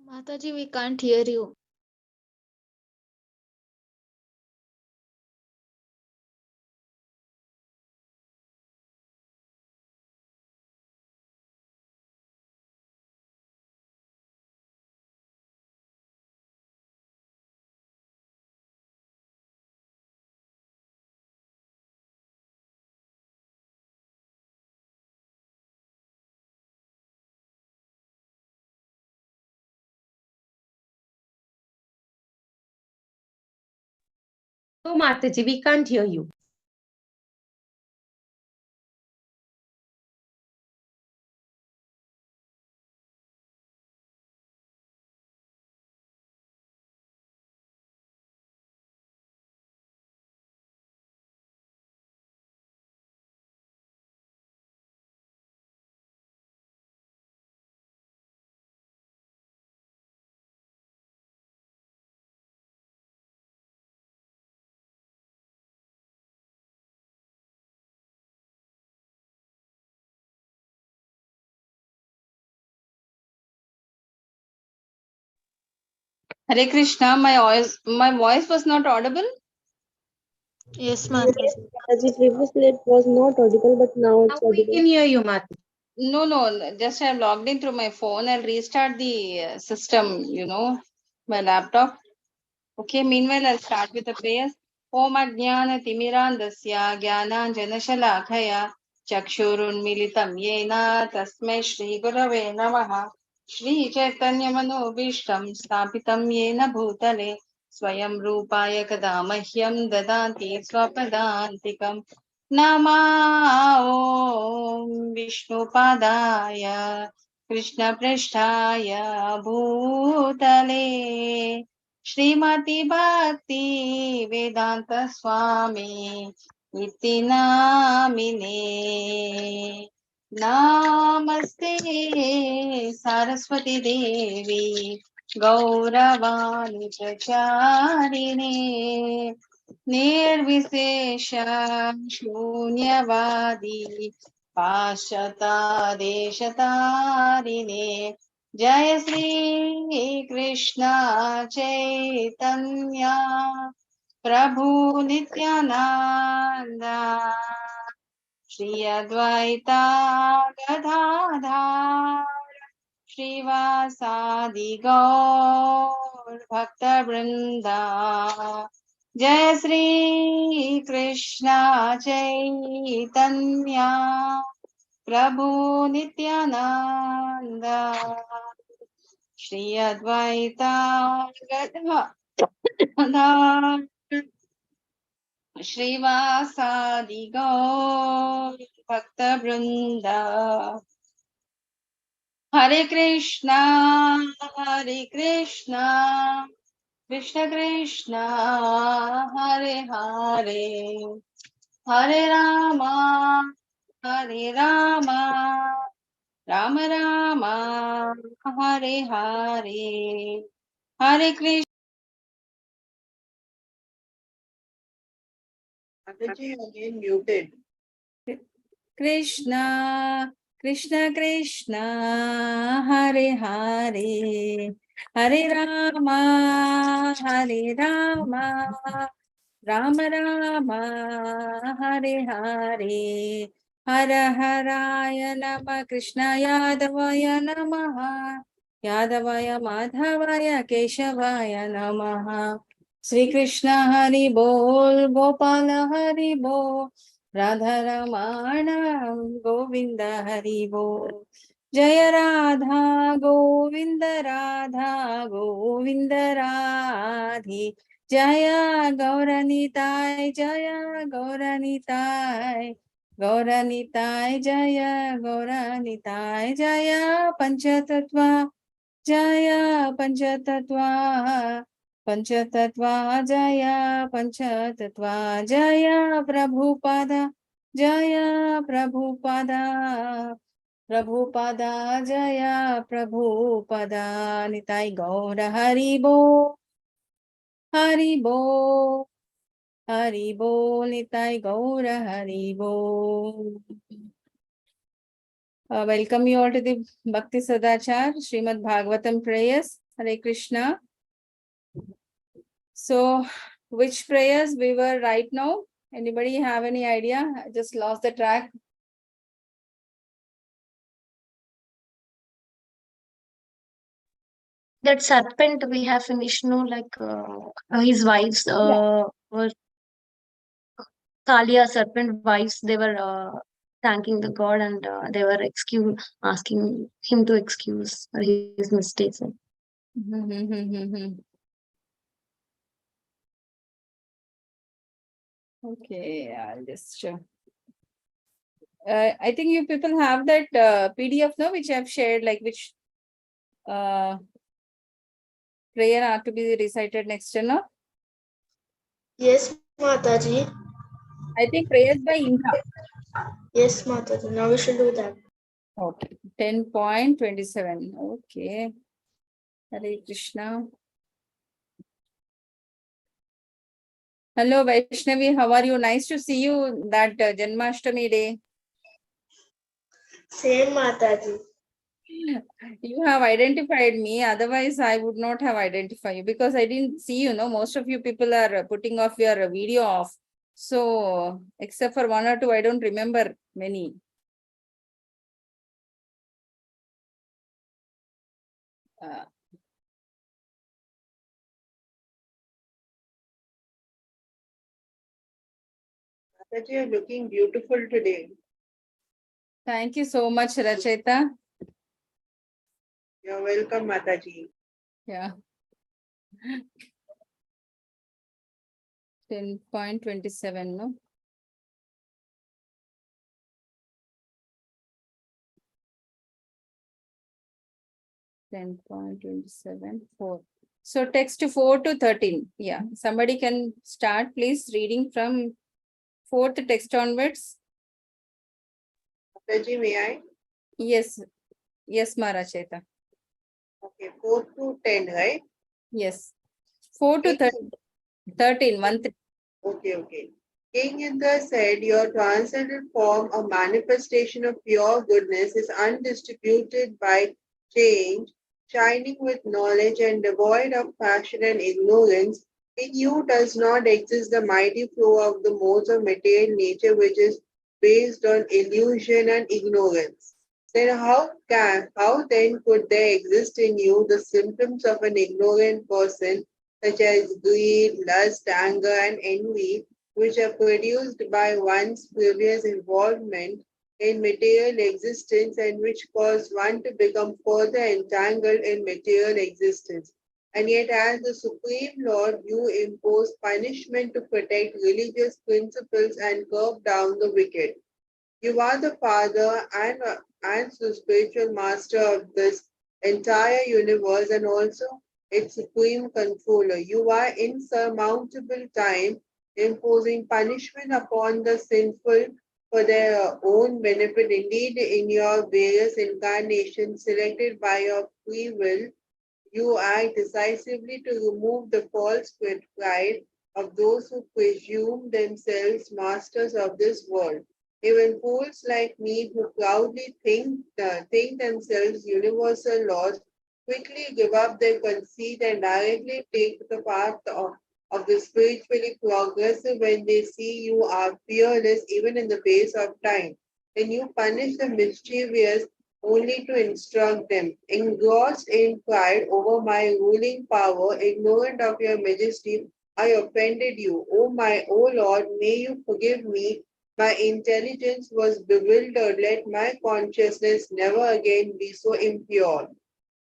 Mataji, we can't hear you. No, Mataji, we can't hear you. Hare Krishna, my voice was not audible. Yes, Yes, Mataji. Mataji, previously it was not audible, but now it's Now we audible. can hear you, Mataji. No, just I logged in through my phone. I'll restart the system, my laptop. Okay, meanwhile, I'll start with the prayers. Om Ajnana Timirandasya Jnana Shalakaya Chakshurunmilitam Yena Tasmai Shri Gurave Namaha Shri Chaitanya Manobishtam Stapitam Yena Bhutale Swayam Rupaya Kadamahyam Dadanti Swapadantikam Nama Om Vishnu Padaya Krishna Prishtaya Bhutale Srimati Bhakti Vedanta Swami Iti Namine Namaste Saraswati Devi Gauravani Pracharine Nirvisesha Shunyavadi Pashata Deshatarine Jai Sri Krishna Chaitanya Prabhu Nityananda Shri Advaita Gadadhar Srivasadi Gaur Bhakta Vrinda Jai Sri Krishna Chaitanya Prabhu Nityananda Shri Advaita Gadadhar Srivasadi Gaur Bhakta Vrinda Hare Krishna Krishna Krishna Hare Hare Hare Rama Rama Rama Hare Hare Hare Krishna. Again muted. Krishna Krishna Hare Hare Hare Rama Rama Rama Hare Hare Hara Haraya Nama Krishnaya Yadavaya Namaha Yadavaya Madhavaya Keshavaya Namaha Sri Krishna Hari Bol Gopala Hari Bol Radha Ramana Govinda Hari Bol Jaya Radha Govinda Radhe Jaya Gauranitai, Jaya Gauranitai, Gauranitai, Jaya Gauranitai, Jaya Panchatattva, Jaya Panchatattva, Panchatattva, Jaya Panchatattva, Jaya Prabhupada, Jaya Prabhupada, Prabhupada, Jaya Prabhupada, Nitai Gaura Haribo, Haribo, Haribo, Nitai Gaura Haribo. Welcome you all to the Bhakti Sadachar Srimad Bhagavatam prayers. Hare Krishna. So, which prayers we were right now? Anybody have any idea? I just lost the track. That serpent we have finished, no, like his wives were Kalia serpent wives, they were thanking the god, and they were asking him to excuse his mistakes. Okay, I'll just show. I think you people have that PDF, no, which I've shared, like which prayer are to be recited next, no? Yes, Mataji. I think prayers by Indra. Yes, Mataji. Now we should do that. Okay, 10.27. Okay. Hare Krishna. Hello, Vaishnavi. How are you? Nice to see you that Janmashtami day. Same, Mataji. You have identified me. Otherwise, I would not have identified you because I didn't see you. No, most of you people are putting off your video off. So, except for one or two, I don't remember many. Mataji, you're looking beautiful today. Thank you so much, Racheta. You're welcome, Mataji. Yeah. 10.27, no? Ten point 27, 4. So text 4 to 13. Yeah. Somebody can start, please, reading from 4th text onwards. Mataji, may I? Yes. Yes, Maracheta. Okay, 4 to 10, right? Yes. 4 to 13. 13, 1. Okay. King Indra said, your transcendent form, a manifestation of pure goodness, is undisputed by change, shining with knowledge and devoid of passion and ignorance. In you does not exist the mighty flow of the modes of material nature, which is based on illusion and ignorance. Then how then could there exist in you the symptoms of an ignorant person, such as greed, lust, anger, and envy, which are produced by one's previous involvement in material existence and which cause one to become further entangled in material existence? And yet, as the Supreme Lord, you impose punishment to protect religious principles and curb down the wicked. You are the father and the spiritual master of this entire universe and also its supreme controller. You are insurmountable time, imposing punishment upon the sinful for their own benefit. Indeed, in your various incarnations selected by your free will, you act decisively to remove the false pride of those who presume themselves masters of this world. Even fools like me who proudly think themselves universal laws quickly give up their conceit and directly take the path of the spiritually progressive when they see you are fearless even in the face of time. Then you punish the mischievous only to instruct them. Engrossed in pride over my ruling power, ignorant of your majesty, I offended you. O Lord, may you forgive me. My intelligence was bewildered. Let my consciousness never again be so impure.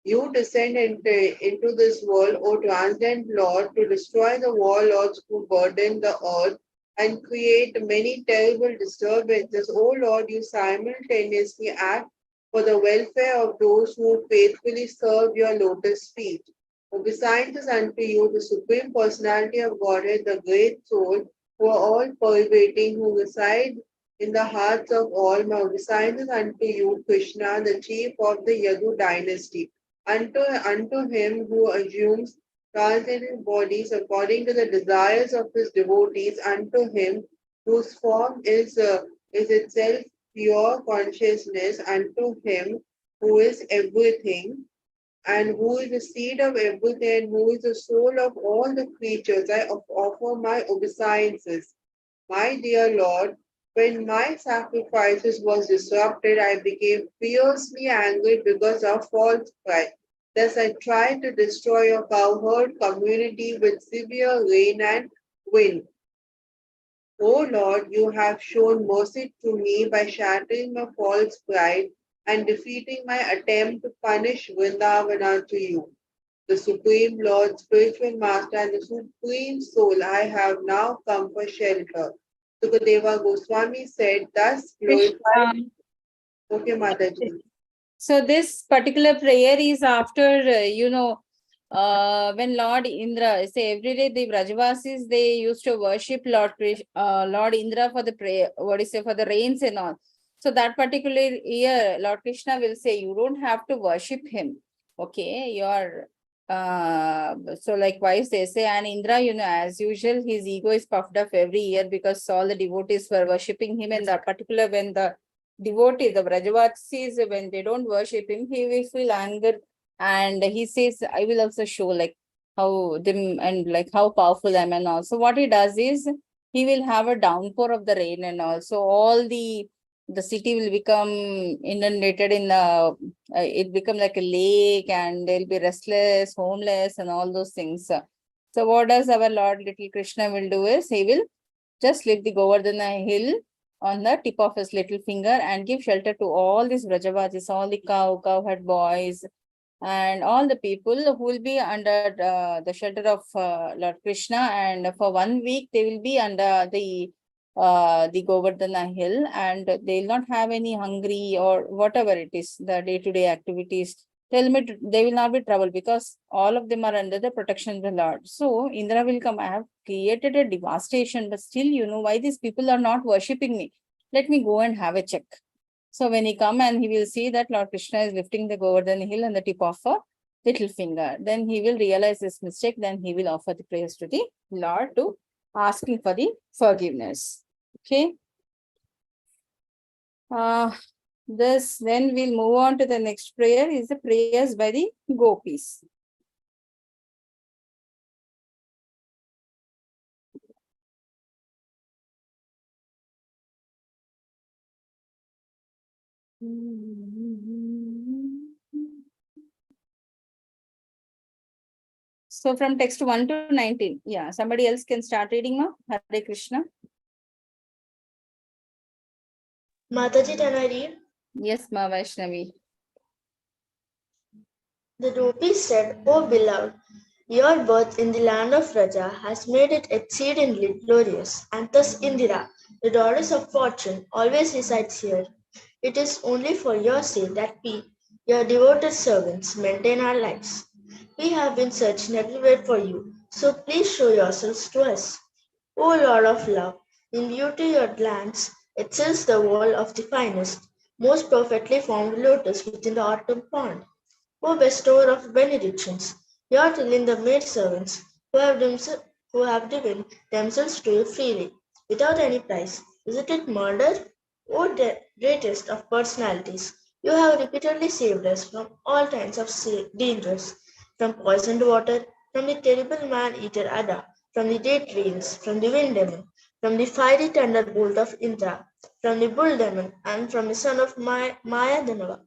You descend into this world, O transcendent Lord, to destroy the warlords who burden the earth and create many terrible disturbances. O Lord, you simultaneously act for the welfare of those who faithfully serve your lotus feet. Obeisance unto you, the Supreme Personality of Godhead, the Great Soul, who are all pervading, who reside in the hearts of all. My obeisance unto you, Krishna, the chief of the Yadu dynasty. Unto him who assumes transcendent bodies according to the desires of his devotees, unto him whose form is itself pure consciousness, unto him who is everything and who is the seed of everything and who is the soul of all the creatures. I offer my obeisances. My dear Lord, when my sacrifices was disrupted, I became fiercely angry because of false pride. Thus I tried to destroy your cowherd community with severe rain and wind. O Lord, you have shown mercy to me by shattering my false pride and defeating my attempt to punish Vrindavana to you. The Supreme Lord, Spiritual Master, and the Supreme Soul, I have now come for shelter. Sukadeva Goswami said, thus glorified. Okay, Mataji. So this particular prayer is after, when Lord Indra, say every day the Brajavasis, they used to worship Lord Indra for the prayer, for the rains and all. So that particular year, Lord Krishna will say, you don't have to worship him. Okay, you're, so likewise they say, and Indra, as usual, his ego is puffed up every year because all the devotees were worshipping him, and that particular when the devotee, the Brajavasis, when they don't worship him, he will feel anger, and he says, I will also show like how them and like how powerful I am. And also what he does is he will have a downpour of the rain, and also all the city will become inundated in it become like a lake, and they'll be restless, homeless, and all those things. So what does our Lord little Krishna will do is he will just lift the Govardhana hill on the tip of his little finger and give shelter to all these Brajavasis, all the cowherd boys, and all the people who will be under the shelter of Lord Krishna. And for 1 week, they will be under the Govardhana hill, and they will not have any hungry or whatever it is, the day-to-day activities. They will not be troubled because all of them are under the protection of the Lord. So Indra will come. I have created a devastation, but still, why these people are not worshipping me? Let me go and have a check. So when he come and he will see that Lord Krishna is lifting the Govardhan hill on the tip of a little finger, then he will realize this mistake. Then he will offer the prayers to the Lord to asking for the forgiveness. Okay. Then we'll move on to the next prayer, is the prayers by the gopis. So from text 1 to 19. Yeah, somebody else can start reading now. Hare Krishna. Mataji, can I read? Yes, Ma Vaishnavi. The gopis said, O beloved, your birth in the land of Raja has made it exceedingly glorious, and thus Indira, the goddess of fortune, always resides here. It is only for your sake that we, your devoted servants, maintain our lives. We have been searching everywhere for you, so please show yourselves to us. O Lord of love, in beauty your glance excels the world of the finest, most perfectly formed lotus within the autumn pond. O bestower of benedictions, your telling the maidservants who have given themselves to you freely, without any price. Isn't it murder? O greatest of personalities, you have repeatedly saved us from all kinds of dangers, from poisoned water, from the terrible man-eater Ada, from the dead rains, from the wind demon, from the fiery thunderbolt of Indra, from the bull demon, and from the son of Maya Danava.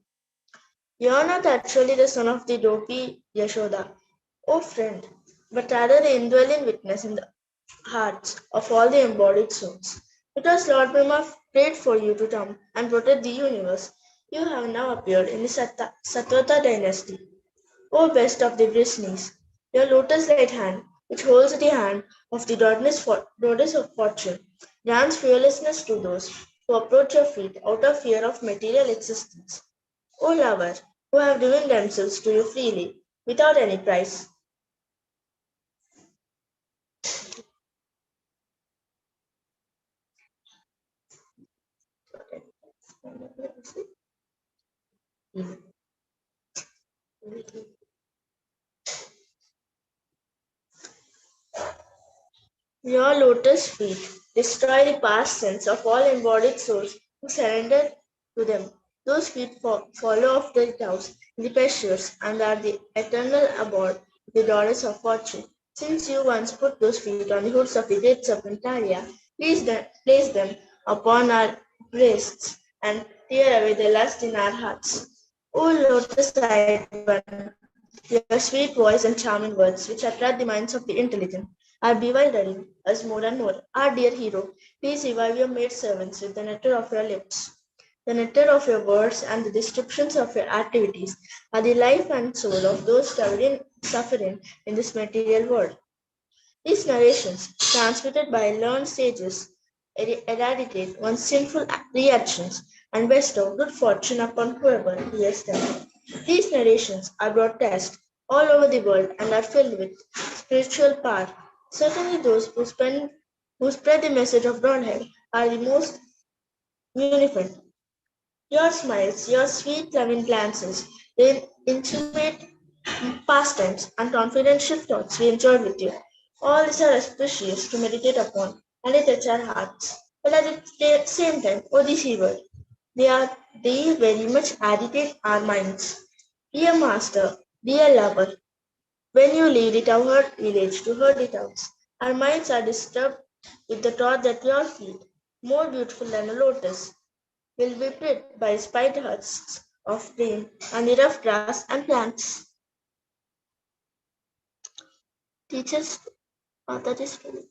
You are not actually the son of the dopey Yashoda, O friend, but rather the indwelling witness in the hearts of all the embodied souls. Because Lord Brahma prayed for you to come and protect the universe, you have now appeared in the Satvata dynasty. O best of the Vrishnis, your lotus-like hand, which holds the hand of the goddess of fortune, grants fearlessness to those who approach your feet out of fear of material existence. O lover, who have given themselves to you freely, without any price. Your lotus feet destroy the past sins of all embodied souls who surrender to them. Those feet follow after the cows, the pastures, and are the eternal abode of the daughters of fortune. Since you once put those feet on the hoods of the gates of Antalya, place them upon our breasts and tear away the lust in our hearts. O lotus-eyed one, your sweet voice and charming words, which attract the minds of the intelligent, are bewildering us more and more. Our dear hero, please revive your maidservants with the nectar of your lips. The nectar of your words and the descriptions of your activities are the life and soul of those suffering in this material world. These narrations, transmitted by learned sages, eradicate one's sinful reactions and bestow good fortune upon whoever hears them. These narrations are broadcast all over the world and are filled with spiritual power. Certainly, those who spread the message of Godhead are the most unified. Your smiles, your sweet loving glances, the intimate pastimes and confidential thoughts we enjoyed with you. All these are auspicious to meditate upon and they touch our hearts. But at the same time, O deceiver, they very much agitate our minds. Dear master, dear lover, when you leave the tower village to herd the towns, our minds are disturbed with the thought that your feet, more beautiful than a lotus, will be pricked by spider husks of rain and the rough grass and plants. Teachers, Mataji story.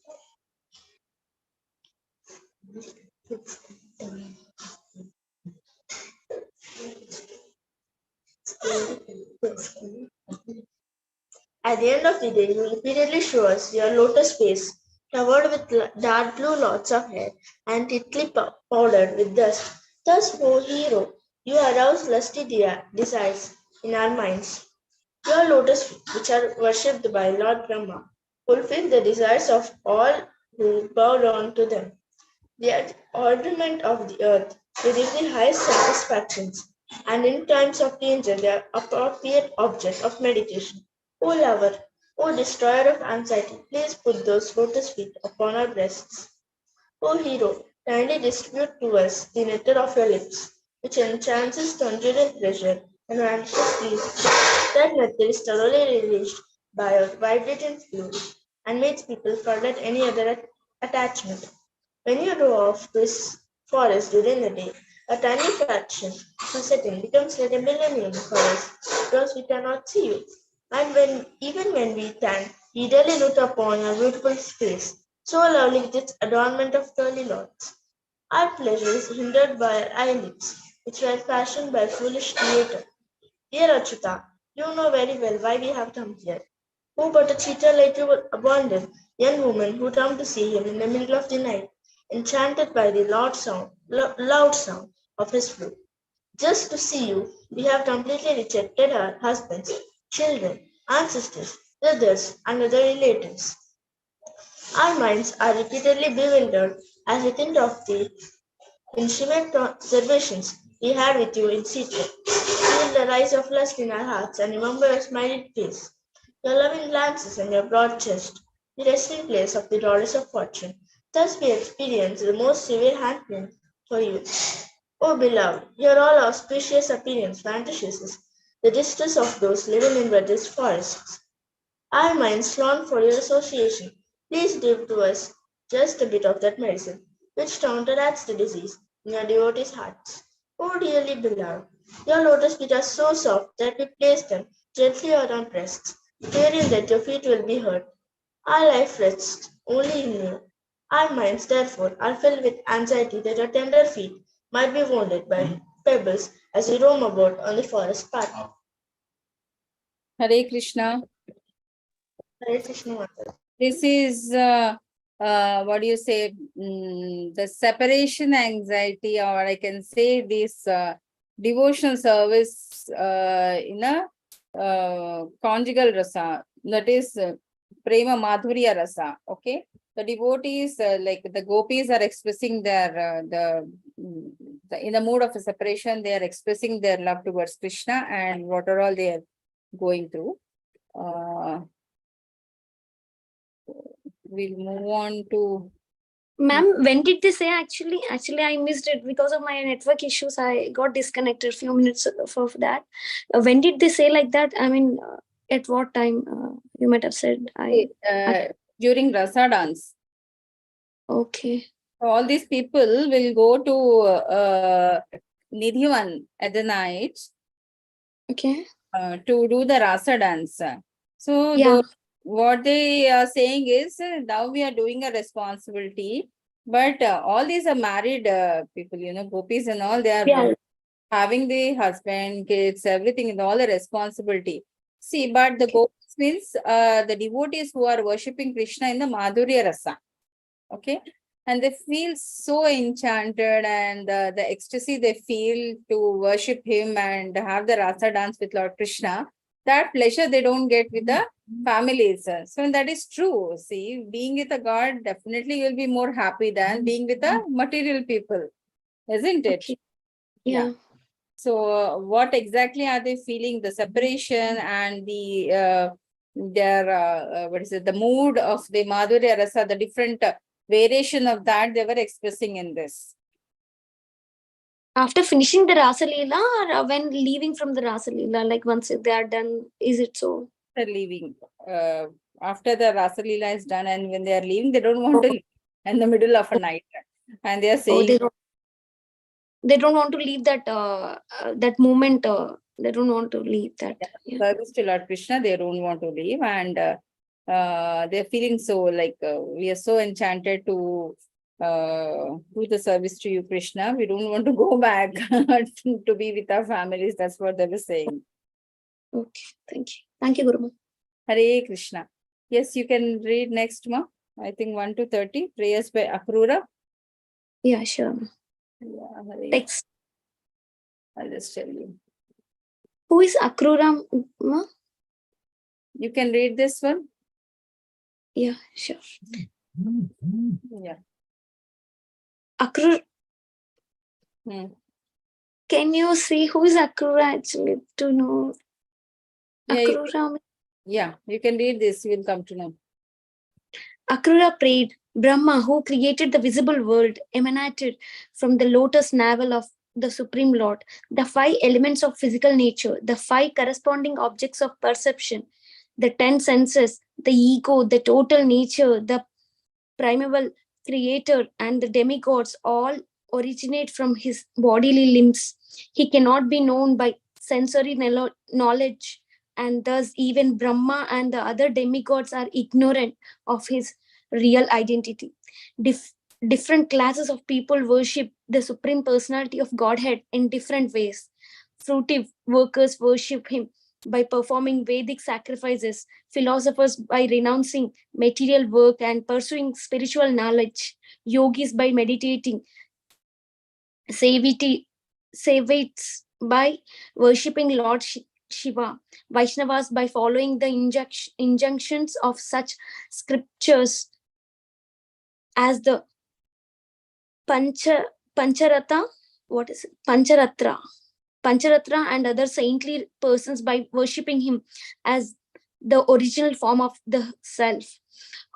At the end of the day, you repeatedly show us your lotus face, covered with dark blue lots of hair and thickly powdered with dust. Thus, O hero, you arouse lusty desires in our minds. Your lotus feet, which are worshipped by Lord Brahma, fulfill the desires of all who bow down to them. The ornament of the earth, they give the highest satisfactions, and in times of danger they are appropriate object of meditation. O lover, O destroyer of anxiety, please put those lotus feet upon our breasts. O hero, kindly distribute to us the nectar of your lips, which enchants tangerine pleasure and vanishes peace. That nectar is thoroughly relished by a vibrating fluid and makes people forget any other attachment. When you go off this forest during the day, a tiny fraction of a second becomes like a millennium for us because we cannot see you. And even when we can, we daily look upon your beautiful face, so lovely with its adornment of curly locks. Our pleasure is hindered by our eyelids, which were fashioned by a foolish creator. Dear Achyuta, you know very well why we have come here. Who but a cheater like you would abandon young woman who come to see him in the middle of the night, enchanted by the loud sound of his flute? Just to see you, we have completely rejected our husbands, children, ancestors, brothers, and other relatives. Our minds are repeatedly bewildered as we think of the intimate observations we had with you in secret. Feel the rise of lust in our hearts and remember your smiling face, your loving glances, and your broad chest, the resting place of the daughters of fortune. Thus we experience the most severe handling for you. O beloved, your all auspicious appearance fantasies the distress of those living in Vedis forests. Our minds long for your association. Please give to us just a bit of that medicine, which counteracts the disease in your devotees' hearts. O dearly beloved, your lotus feet are so soft that we place them gently on our breasts, fearing that your feet will be hurt. Our life rests only in you. Our minds, therefore, are filled with anxiety that your tender feet might be wounded by pebbles as we roam about on the forest path. Hare Krishna. Hare Krishna Mataji. This is what do you say? The separation anxiety, or I can say this devotional service in a conjugal rasa, that is prema madhurya rasa. Okay, the devotees, like the gopis, are expressing their in the mood of a separation. They are expressing their love towards Krishna and what are all they are going through. We'll move on to. Ma'am, when did they say actually? Actually, I missed it because of my network issues. I got disconnected a few minutes for that. When did they say like that? I mean, at what time? You might have said. During rasa dance. Okay. All these people will go to Nidhivan at the night Okay. to do the rasa dance. So Yeah. what they are saying is now we are doing a responsibility, but all these are married people, gopis and all, they are Yeah. having the husband, kids, everything, and all the responsibility. See, but the gopis means the devotees who are worshipping Krishna in the Madhurya Rasa. Okay. And they feel so enchanted, and the ecstasy they feel to worship him and have the Rasa dance with Lord Krishna, that pleasure they don't get with the families. So that is true. See, being with a God, definitely you'll be more happy than being with the material people, isn't it? Okay. Yeah. So what exactly are they feeling? The separation and the their what is it? The mood of the Madhurya Rasa, the different variation of that they were expressing in this. After finishing the Rasa Leela, or when leaving from the Rasa Leela, like once they are done, is it so? They're leaving. After the Rasa Leela is done, and when they are leaving, they don't want to leave in the middle of a night. And they are saying, they don't want to leave that that moment. They don't want to leave that. Yeah. service to Lord Krishna, they don't want to leave, and they're feeling so like we are so enchanted to do the service to you, Krishna. We don't want to go back to be with our families. That's what they were saying. Okay, thank you. Thank you, Guru. Hare Krishna. Yes, you can read next, ma. I think 1 to 30. Prayers by Akrura. Yeah, sure. Yeah, Hare. Next. I'll just tell you. Who is Akrura? Ma? You can read this one. Yeah, sure. Yeah. Akrura. Can you see who is Akrura actually to know? Akrura. Yeah, you can read this. You will come to know. Akrura prayed, Brahma, who created the visible world, emanated from the lotus navel of the Supreme Lord. The 5 elements of physical nature, the 5 corresponding objects of perception, the 10 senses, the ego, the total nature, the primeval creator, and the demigods all originate from his bodily limbs. He cannot be known by sensory knowledge, and thus even Brahma and the other demigods are ignorant of his real identity. Different classes of people worship the Supreme Personality of Godhead in different ways. Fruitive workers worship him by performing Vedic sacrifices, philosophers by renouncing material work and pursuing spiritual knowledge, yogis by meditating, Savites by worshipping Lord Shiva, Vaishnavas by following the injunctions of such scriptures as the Pancharatra, what is it? Pancharatra and other saintly persons by worshipping him as the original form of the self,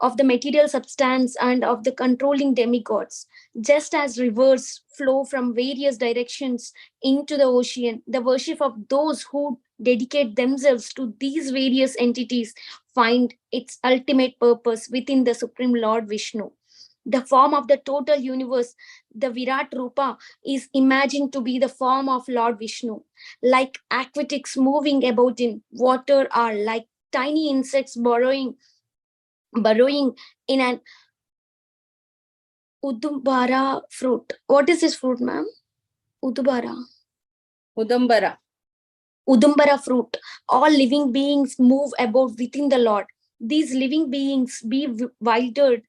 of the material substance, and of the controlling demigods. Just as rivers flow from various directions into the ocean, the worship of those who dedicate themselves to these various entities find its ultimate purpose within the Supreme Lord Vishnu. The form of the total universe, the Virat Rupa, is imagined to be the form of Lord Vishnu. Like aquatics moving about in water, are like tiny insects burrowing in an Udubara fruit. What is this fruit, ma'am? Udubara. Udambara. Udumbara fruit. All living beings move about within the Lord. These living beings be wildered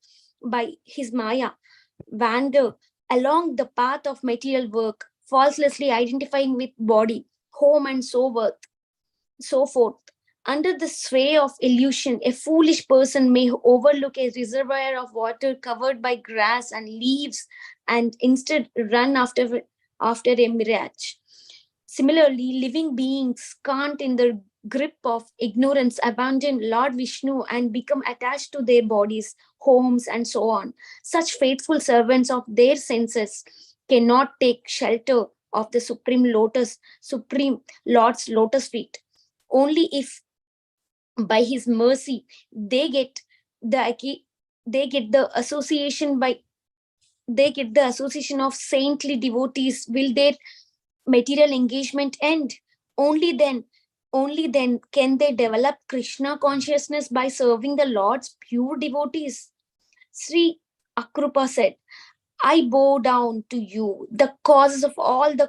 by his Maya, wander along the path of material work, falsely identifying with body, home, and so forth. Under the sway of illusion, a foolish person may overlook a reservoir of water covered by grass and leaves and instead run after a mirage. Similarly, living beings can't, in the grip of ignorance, abandon Lord Vishnu and become attached to their bodies, homes, and so on. Such faithful servants of their senses cannot take shelter of the Supreme Lord's lotus feet. Only if by his mercy they get they get the association by they get the association of saintly devotees will their material engagement end. Only then only then can they develop Krishna consciousness by serving the Lord's pure devotees. Sri Akrupa said, I bow down to you, the causes of all the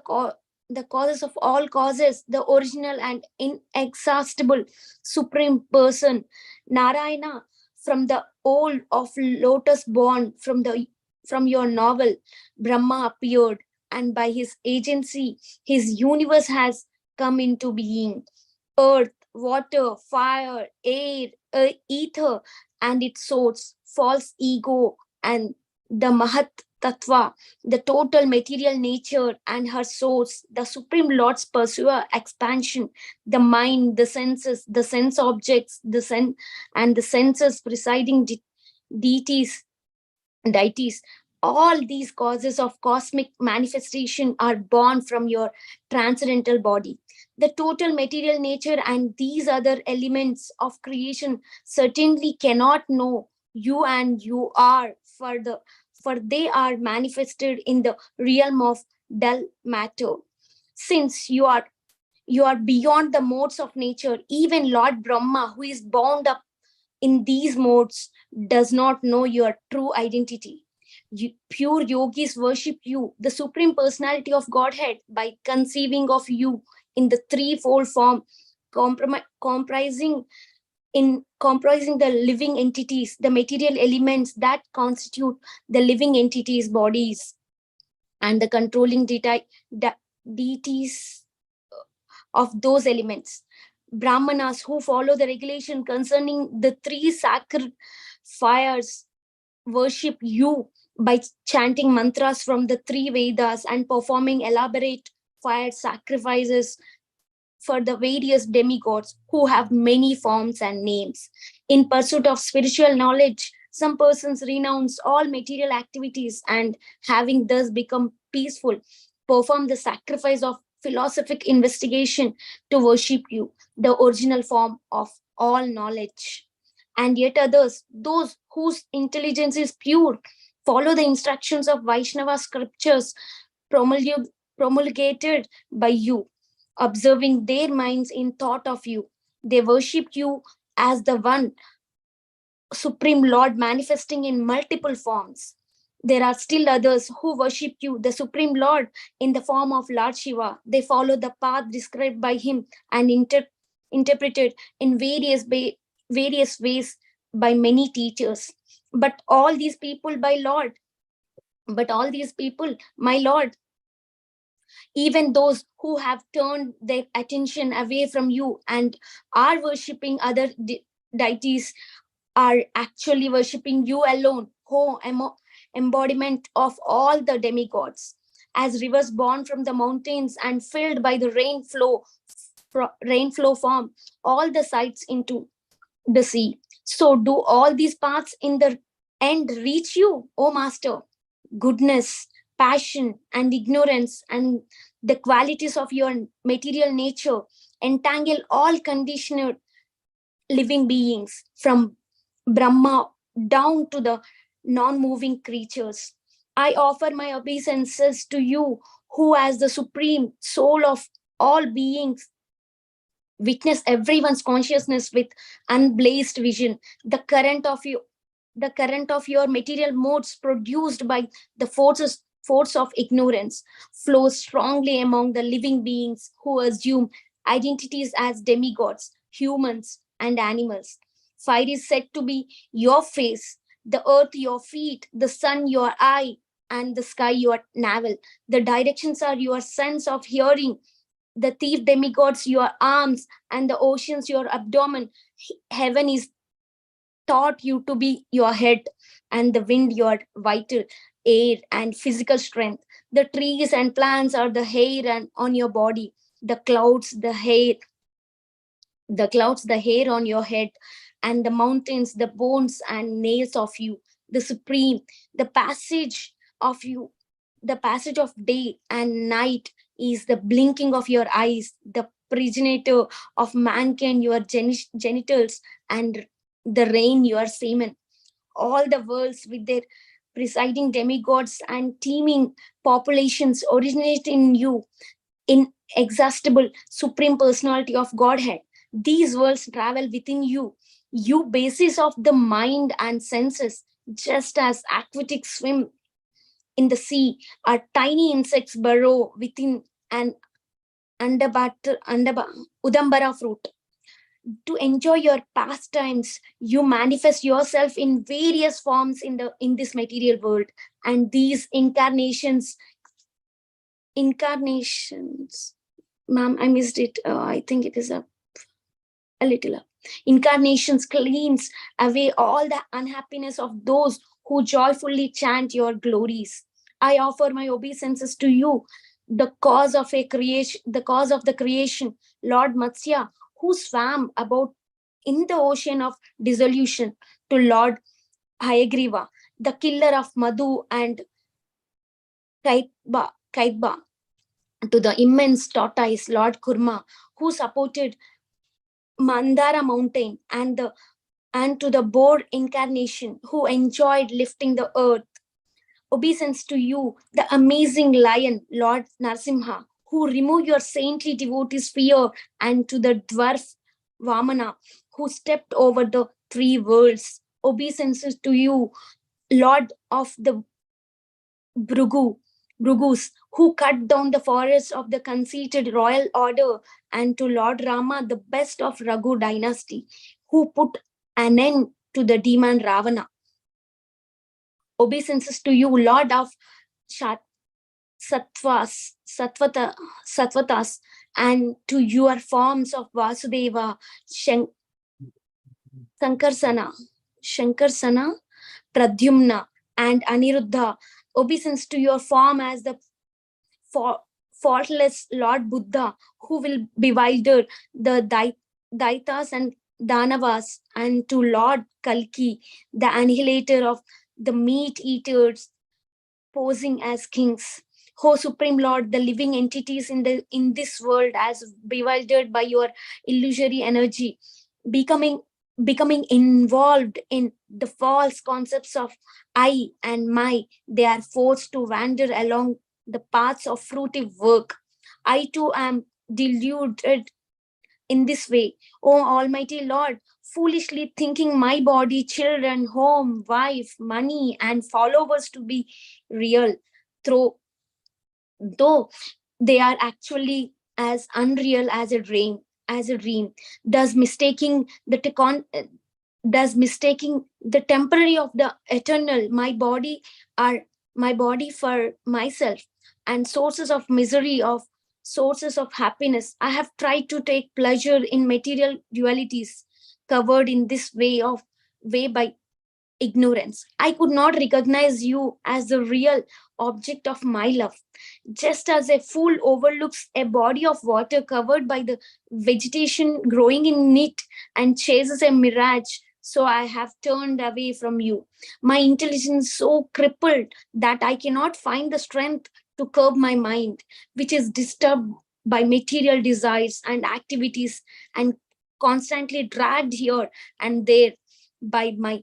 causes of all causes, the original and inexhaustible supreme person, Narayana, from the old of lotus born from your novel, Brahma appeared, and by his agency, his universe has come into being. Earth, water, fire, air, ether, and its source, false ego, and the Mahat Tattva, the total material nature and her source, the Supreme Lord's pursuer expansion, the mind, the senses, the sense objects, and the senses presiding deities, deities. All these causes of cosmic manifestation are born from your transcendental body. The total material nature and these other elements of creation certainly cannot know you, and you are for they are manifested in the realm of dull matter. Since you are beyond the modes of nature, even Lord Brahma, who is bound up in these modes, does not know your true identity. Pure yogis worship you, the Supreme Personality of Godhead, by conceiving of you in the threefold form, comprising the living entities, the material elements that constitute the living entities' bodies, and the controlling deities of those elements. Brahmanas who follow the regulation concerning the three sacred fires worship you by chanting mantras from the three Vedas and performing elaborate fire sacrifices for the various demigods who have many forms and names. In pursuit of spiritual knowledge, some persons renounce all material activities and, having thus become peaceful, perform the sacrifice of philosophic investigation to worship you, the original form of all knowledge. And yet others, those whose intelligence is pure, follow the instructions of Vaishnava scriptures promulgated by you, observing their minds in thought of you. They worship you as the one Supreme Lord manifesting in multiple forms. There are still others who worship you, the Supreme Lord, in the form of Lord Shiva. They follow the path described by him and interpreted in various ways by many teachers. But all these people, my Lord, even those who have turned their attention away from you and are worshipping other deities, are actually worshipping you alone, embodiment of all the demigods. As rivers born from the mountains and filled by the rainflow form all the sights into the sea, so do all these paths in the end reach you, O Master. Goodness, passion, and ignorance, and the qualities of your material nature entangle all conditioned living beings, from Brahma down to the non-moving creatures. I offer my obeisances to you, who, as the supreme soul of all beings, witness everyone's consciousness with unblazed vision. The current of your material modes produced by the force of ignorance flows strongly among the living beings who assume identities as demigods, humans, and animals. Fire is said to be your face, the earth your feet, the sun your eye, and the sky your navel. The directions are your sense of hearing, the thief demigods your arms, and the oceans your abdomen. Heaven is taught you to be your head, and the wind your vital air and physical strength. The trees and plants are the hair and on your body. The clouds, the hair on your head, and the mountains, the bones and nails of you. The supreme, the passage of you, the passage of day and night is the blinking of your eyes. The progenitor of mankind, your genitals, and the rain, your semen. All the worlds with their presiding demigods and teeming populations originate in you, inexhaustible supreme personality of Godhead. These worlds travel within you, you basis of the mind and senses, just as aquatics swim in the sea, or tiny insects burrow within an udambara fruit. To enjoy your pastimes, you manifest yourself in various forms in this material world, and these incarnations, ma'am, I missed it. I think it is a little up. Incarnations cleans away all the unhappiness of those who joyfully chant your glories. I offer my obeisances to you, the cause of the creation, Lord Matsya, who swam about in the ocean of dissolution, to Lord Hayagriva, the killer of Madhu and Kaitba, to the immense tortoise, Lord Kurma, who supported Mandara mountain, and to the boar incarnation who enjoyed lifting the earth. Obeisance to you, the amazing lion, Lord Narsimha, who removed your saintly devotees' fear, and to the dwarf Vamana, who stepped over the three worlds. Obeisances to you, Lord of the Brugus, who cut down the forests of the conceited royal order, and to Lord Rama, the best of Raghu dynasty, who put an end to the demon Ravana. Obeisances to you, Lord of Sattvatas, and to your forms of Vasudeva, Sankarsana, Pradyumna, and Aniruddha. Obeisance to your form as the faultless Lord Buddha, who will bewilder the Daitas and Danavas, and to Lord Kalki, the annihilator of the meat eaters posing as kings. O Supreme Lord, the living entities in this world as bewildered by your illusory energy, becoming involved in the false concepts of I and my, they are forced to wander along the paths of fruitive work. I too am deluded in this way. O Almighty Lord, foolishly thinking my body, children, home, wife, money, and followers to be real, though they are actually as unreal as a dream, thus mistaking the temporary of the eternal, my body for myself, and sources of misery of sources of happiness. I have tried to take pleasure in material dualities, covered in this way by ignorance. I could not recognize you as the real object of my love. Just as a fool overlooks a body of water covered by the vegetation growing in it and chases a mirage, so I have turned away from you. My intelligence so crippled that I cannot find the strength to curb my mind, which is disturbed by material desires and activities, and constantly dragged here and there by my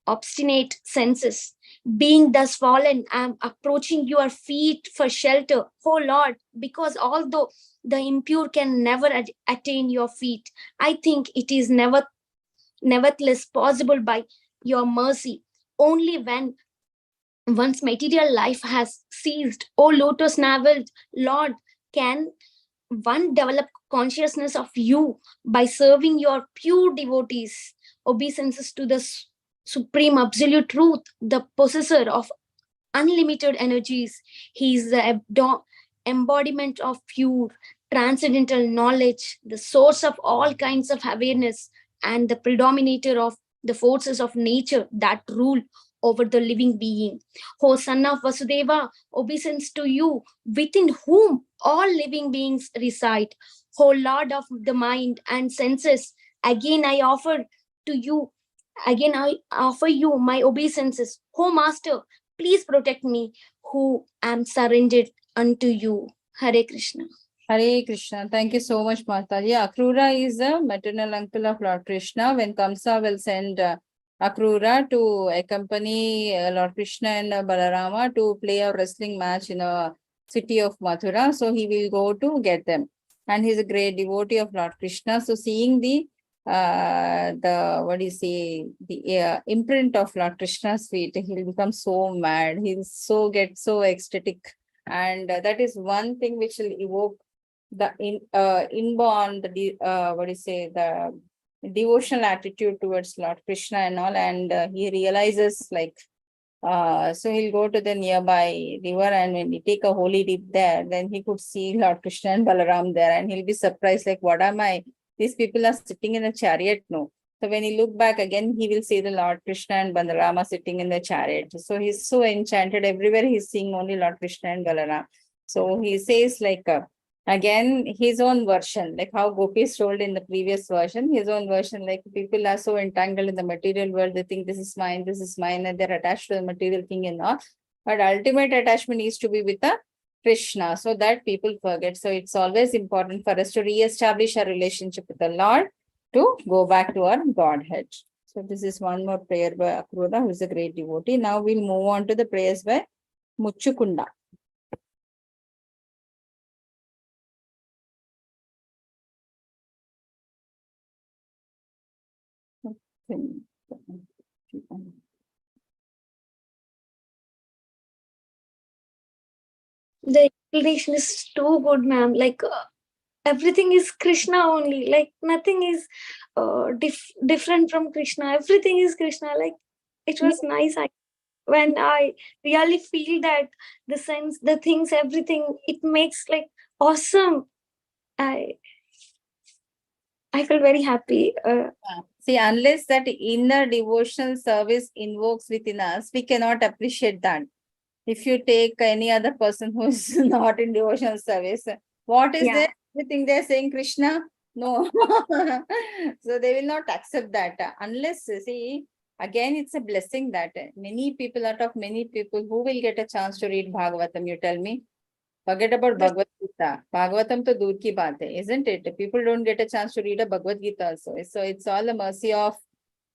obstinate senses. Being thus fallen, I am approaching your feet for shelter, oh Lord, because although the impure can never attain your feet, I think it is nevertheless possible by your mercy. Only when once material life has ceased, O lotus naveled Lord, can one develop consciousness of you by serving your pure devotees, obeisances to the supreme absolute truth, the possessor of unlimited energies. He is the embodiment of pure transcendental knowledge, the source of all kinds of awareness, and the predominator of the forces of nature that rule over the living being. O son of Vasudeva, obeisance to you, within whom all living beings reside. O Lord of the mind and senses, again I offer to you, again I offer you my obeisances. O Master, please protect me, who am surrendered unto you. Hare Krishna. Hare Krishna. Thank you so much, Mataji. Akrura is the maternal uncle of Lord Krishna. When Kamsa will send Akrura to accompany Lord Krishna and Balarama to play a wrestling match in a city of Mathura, so he will go to get them. And he's a great devotee of Lord Krishna. So seeing the what do you say, the imprint of Lord Krishna's feet, he'll become so mad. He'll get so ecstatic. And that is one thing which will evoke the inborn, what do you say, the devotional attitude towards Lord Krishna and all. And he realizes like, so he'll go to the nearby river, and when he take a holy dip there, then he could see Lord Krishna and Balaram there, and he'll be surprised like, what am I? These people are sitting in a chariot. No. So when he look back again, he will see the Lord Krishna and Balarama sitting in the chariot. So he's so enchanted. Everywhere he's seeing only Lord Krishna and Balaram. So he says like, again, his own version, like how Gopis told in the previous version, his own version, like people are so entangled in the material world, they think this is mine, and they're attached to the material thing and all. But ultimate attachment needs to be with the Krishna, so that people forget. So it's always important for us to re-establish our relationship with the Lord, to go back to our Godhead. So this is one more prayer by Akrura, who is a great devotee. Now we'll move on to the prayers by Muchukunda. The explanation is too good, ma'am. Like everything is Krishna only. Like nothing is different from Krishna. Everything is Krishna. Like it was nice. When I really feel that the sense, the things, everything, it makes like awesome. I feel very happy. See, unless that inner devotional service invokes within us, we cannot appreciate that. If you take any other person who is not in devotional service, what is there? Everything they're saying Krishna? No. So they will not accept that unless, see, again, it's a blessing that many people, out of many people, who will get a chance to read Bhagavatam, you tell me? Forget about Bhagavad Gita. Bhagavatam to dur ki baat hai, isn't it? People don't get a chance to read a Bhagavad Gita also. So it's all the mercy of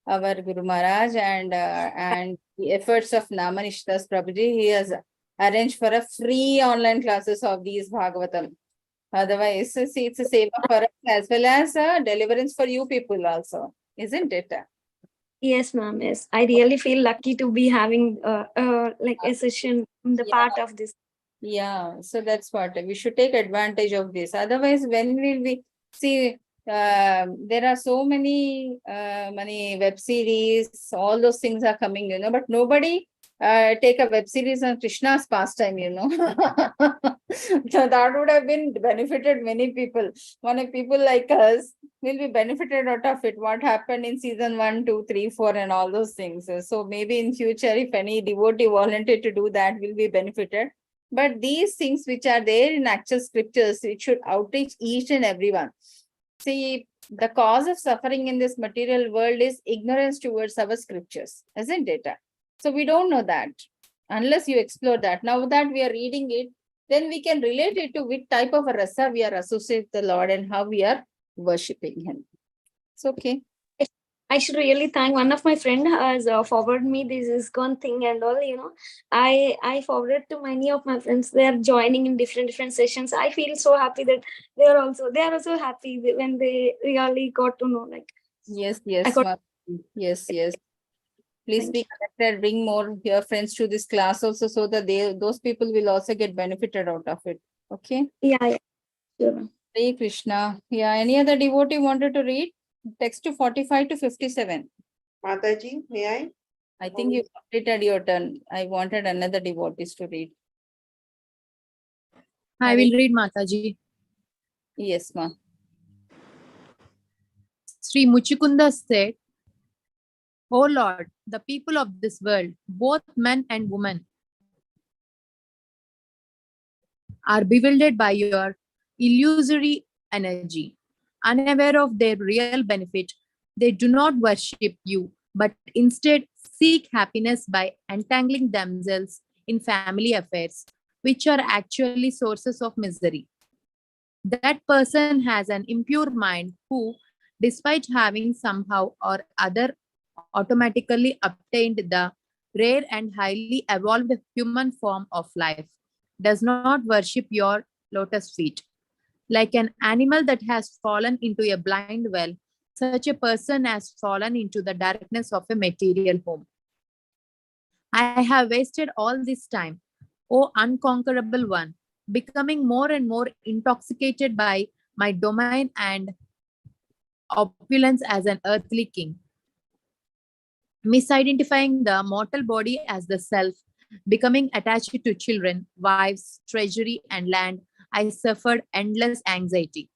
our Guru Maharaj and the efforts of Namanishtas Prabhuji. He has arranged for a free online classes of these Bhagavatam. Otherwise, see, it's a seva for us as well as deliverance for you people also, isn't it? Yes, ma'am. Yes, I really feel lucky to be having like a session in the part of this. Yeah, so that's what we should take advantage of this. Otherwise, when will we see? There are so many web series, all those things are coming, but nobody take a web series on Krishna's pastime, So that would have been benefited many people. When people like us will be benefited out of it. What happened in season 1, 2, 3, 4 and all those things. So maybe in future, if any devotee volunteered to do that, will be benefited. But these things which are there in actual scriptures, it should outreach each and everyone. See, the cause of suffering in this material world is ignorance towards our scriptures, isn't it? So we don't know that unless you explore that. Now that we are reading it, then we can relate it to which type of a rasa we are associated with the Lord and how we are worshipping Him. It's okay. I should really thank one of my friend has forwarded me this ISKCON thing and all, I forwarded to many of my friends. They are joining in different sessions. I feel so happy that they are also happy when they really got to know, like. Yes. Yes. Please be connected, bring more your friends to this class also, so that those people will also get benefited out of it. Okay? Yeah, sure. Hare Krishna. Yeah, any other devotee wanted to read? Text to 45 to 57. Mataji, may I? I think you completed your turn. I wanted another devotees to read. I will read Mataji. Yes, ma. Sri Muchikunda said, O Lord, the people of this world, both men and women, are bewildered by your illusory energy. Unaware of their real benefit, they do not worship you, but instead seek happiness by entangling themselves in family affairs, which are actually sources of misery. That person has an impure mind who, despite having somehow or other automatically obtained the rare and highly evolved human form of life, does not worship your lotus feet. Like an animal that has fallen into a blind well, such a person has fallen into the darkness of a material home. I have wasted all this time, O unconquerable one, becoming more and more intoxicated by my domain and opulence as an earthly king, misidentifying the mortal body as the self, becoming attached to children, wives, treasury, and land. I suffered endless anxiety.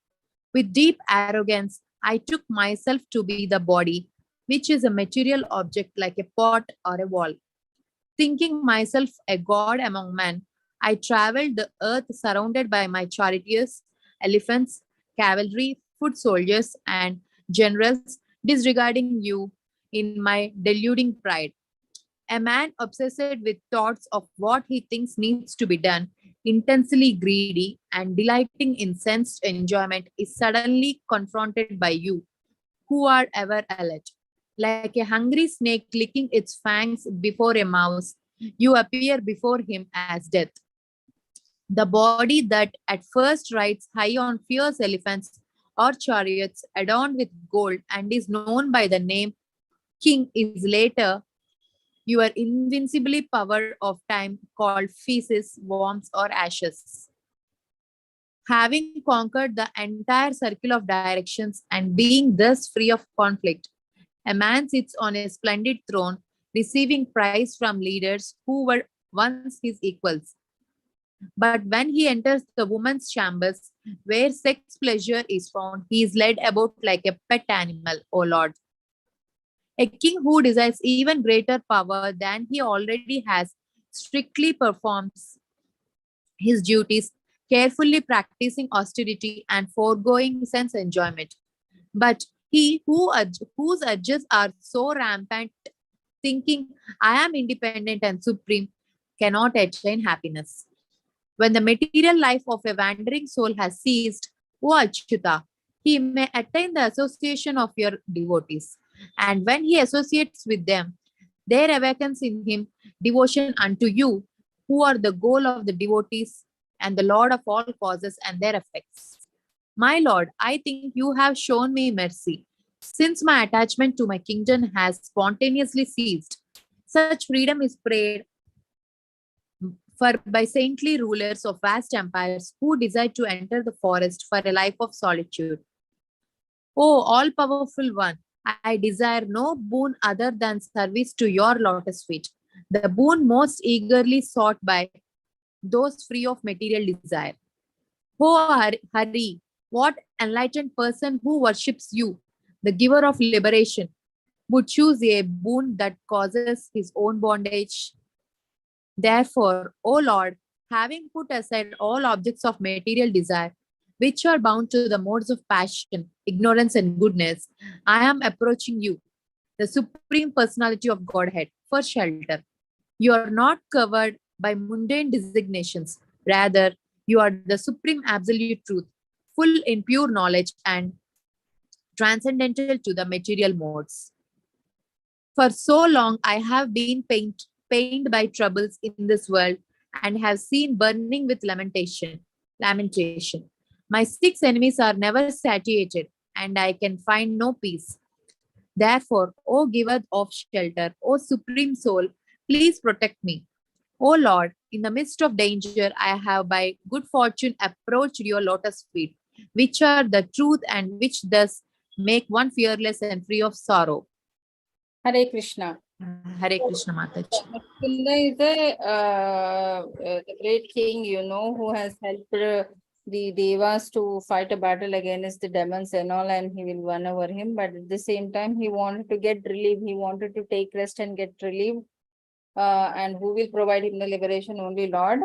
With deep arrogance, I took myself to be the body, which is a material object like a pot or a wall. Thinking myself a god among men, I traveled the earth surrounded by my charioteers, elephants, cavalry, foot soldiers, and generals, disregarding you in my deluding pride. A man obsessed with thoughts of what he thinks needs to be done, intensely greedy and delighting in sensed enjoyment, is suddenly confronted by you, who are ever alert. Like a hungry snake licking its fangs before a mouse, you appear before him as death. The body that at first rides high on fierce elephants or chariots adorned with gold and is known by the name King is later your invincibly power of time called feces, worms, or ashes. Having conquered the entire circle of directions and being thus free of conflict, a man sits on a splendid throne, receiving praise from leaders who were once his equals. But when he enters the woman's chambers, where sex pleasure is found, he is led about like a pet animal, O Lord. A king who desires even greater power than he already has strictly performs his duties, carefully practicing austerity and foregoing sense enjoyment. But he whose urges are so rampant, thinking, I am independent and supreme, cannot attain happiness. When the material life of a wandering soul has ceased, O Achyuta, he may attain the association of your devotees. And when he associates with them, there awakens in him devotion unto you, who are the goal of the devotees and the Lord of all causes and their effects. My Lord, I think you have shown me mercy, since my attachment to my kingdom has spontaneously ceased. Such freedom is prayed for by saintly rulers of vast empires who desire to enter the forest for a life of solitude. O all powerful one, I desire no boon other than service to your lotus feet, the boon most eagerly sought by those free of material desire. O Hari, what enlightened person who worships you, the giver of liberation, would choose a boon that causes his own bondage? Therefore, O Lord, having put aside all objects of material desire, which are bound to the modes of passion, ignorance, and goodness, I am approaching you, the Supreme Personality of Godhead, for shelter. You are not covered by mundane designations. Rather, you are the Supreme Absolute Truth, full in pure knowledge and transcendental to the material modes. For so long, I have been pained by troubles in this world and have seen burning with lamentation. My six enemies are never satiated, and I can find no peace. Therefore, O giver of shelter, O supreme soul, please protect me. O Lord, in the midst of danger, I have by good fortune approached your lotus feet. which are the truth and which thus make one fearless and free of sorrow. Hare Krishna. Hare Krishna Mataji. Kunda is the great king, who has helped the devas to fight a battle against the demons and all, and he will win over him. But at the same time, he wanted to get relief. He wanted to take rest and get relief. And who will provide him the liberation? Only Lord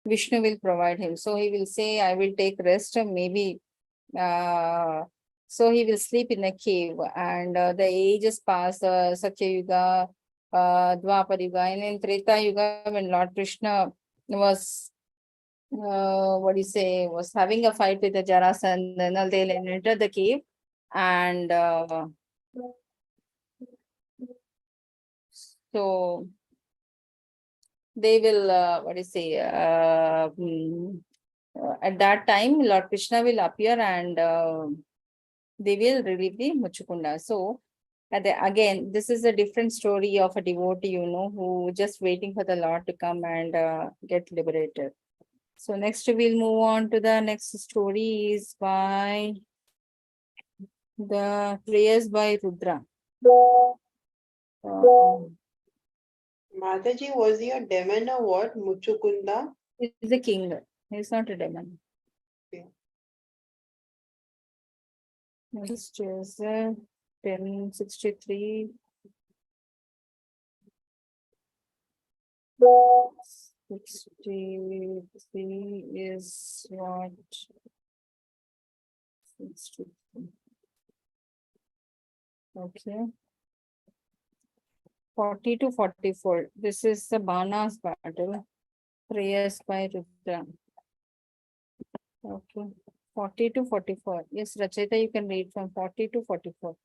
Vishnu will provide him. So he will say, I will take rest, maybe. So he will sleep in a cave, and the ages pass, Satya Yuga, Dwapar Yuga, and in Treta Yuga, when Lord Krishna was, was having a fight with the Jarasandha, and they'll enter the cave, and so they will, at that time, Lord Krishna will appear, and they will relieve the Muchukunda. So, again, this is a different story of a devotee, who just waiting for the Lord to come and get liberated. So next we'll move on to the next story is by the prayers by Rudra. Mataji, was he a demon or what? Muchukunda? He's a king. He's not a demon. Okay. Next is 1063. 63 is what? 63. Okay. 40 to 44. This is the Banas battle. Prayers by Rudra. Okay. 40 to 44. Yes, Rachita, you can read from 40 to 44.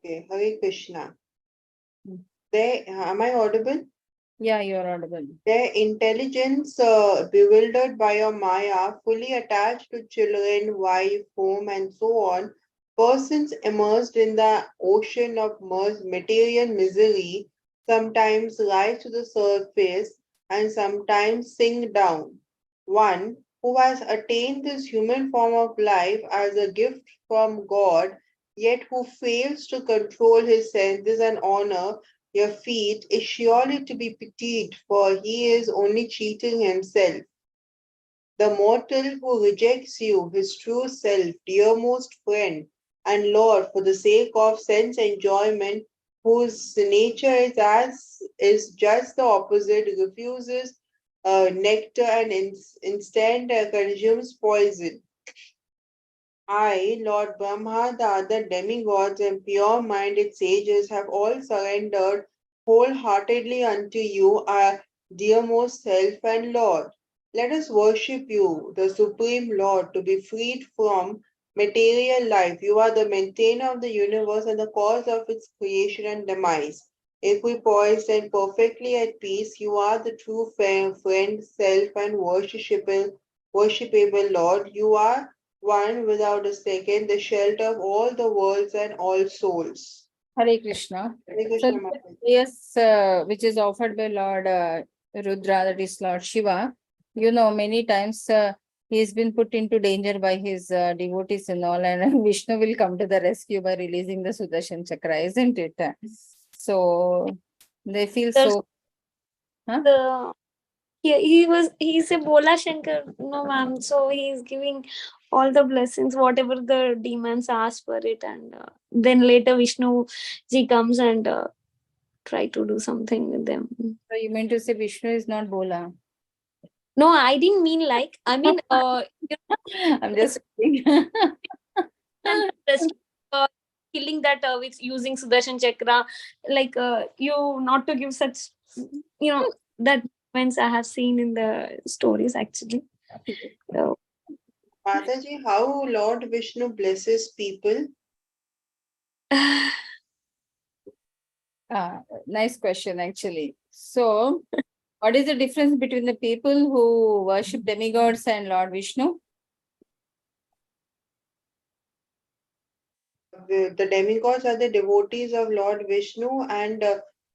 Okay, Hare Krishna. Hmm. Am I audible? Yeah, you're audible. Their intelligence bewildered by your Maya, fully attached to children, wife, home, and so on, persons immersed in the ocean of material misery sometimes rise to the surface and sometimes sink down. One who has attained this human form of life as a gift from God, yet who fails to control his senses and honor your feet is surely to be pitied, for he is only cheating himself. The mortal who rejects you, his true self, dearmost friend, and Lord, for the sake of sense enjoyment, whose nature is just the opposite, refuses nectar and instead consumes poison. I, Lord Brahma, the other demigods, and pure-minded sages have all surrendered wholeheartedly unto you, our dearmost self and Lord. Let us worship you, the Supreme Lord, to be freed from material life. You are the maintainer of the universe and the cause of its creation and demise. Equipoised and perfectly at peace, you are the true friend, self, and worshipable Lord. You are one without a second, the shelter of all the worlds and all souls. Hare Krishna. Hare So, Krishna, Mataji. yes, which is offered by Lord Rudra, that is Lord Shiva. Many times he's been put into danger by his devotees and all, and Vishnu will come to the rescue by releasing the Sudarshan Chakra, isn't it? So they feel There's so. Huh? he's a Bola Shankar, no ma'am. So he's giving all the blessings, whatever the demons ask for it, and then later Vishnu ji comes and try to do something with them. So you mean to say Vishnu is not Bola? No, I didn't mean like. I mean, I'm just just killing that with using Sudarshan Chakra, like you not to give such, that moments I have seen in the stories actually. So, Mataji, how Lord Vishnu blesses people? nice question, actually. So, what is the difference between the people who worship demigods and Lord Vishnu? The demigods are the devotees of Lord Vishnu, and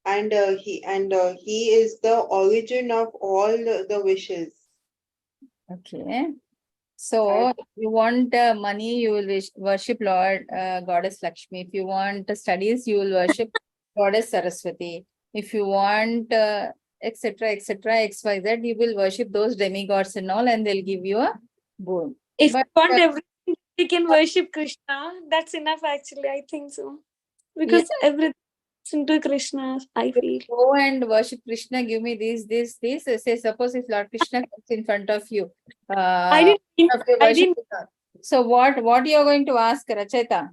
he is the origin of all the wishes. Okay. So if you want money, you will worship Lord Goddess Lakshmi. If you want studies, you will worship Goddess Saraswati. If you want etc. XYZ, you will worship those demigods and all, and they'll give you a boon. If But you want everything, we can worship Krishna. That's enough, actually. I think so. Because everything is into Krishna, I feel. go and worship Krishna, give me this. Say, suppose if Lord Krishna comes in front of you, I didn't. I didn't. So what you are going to ask, Racheta?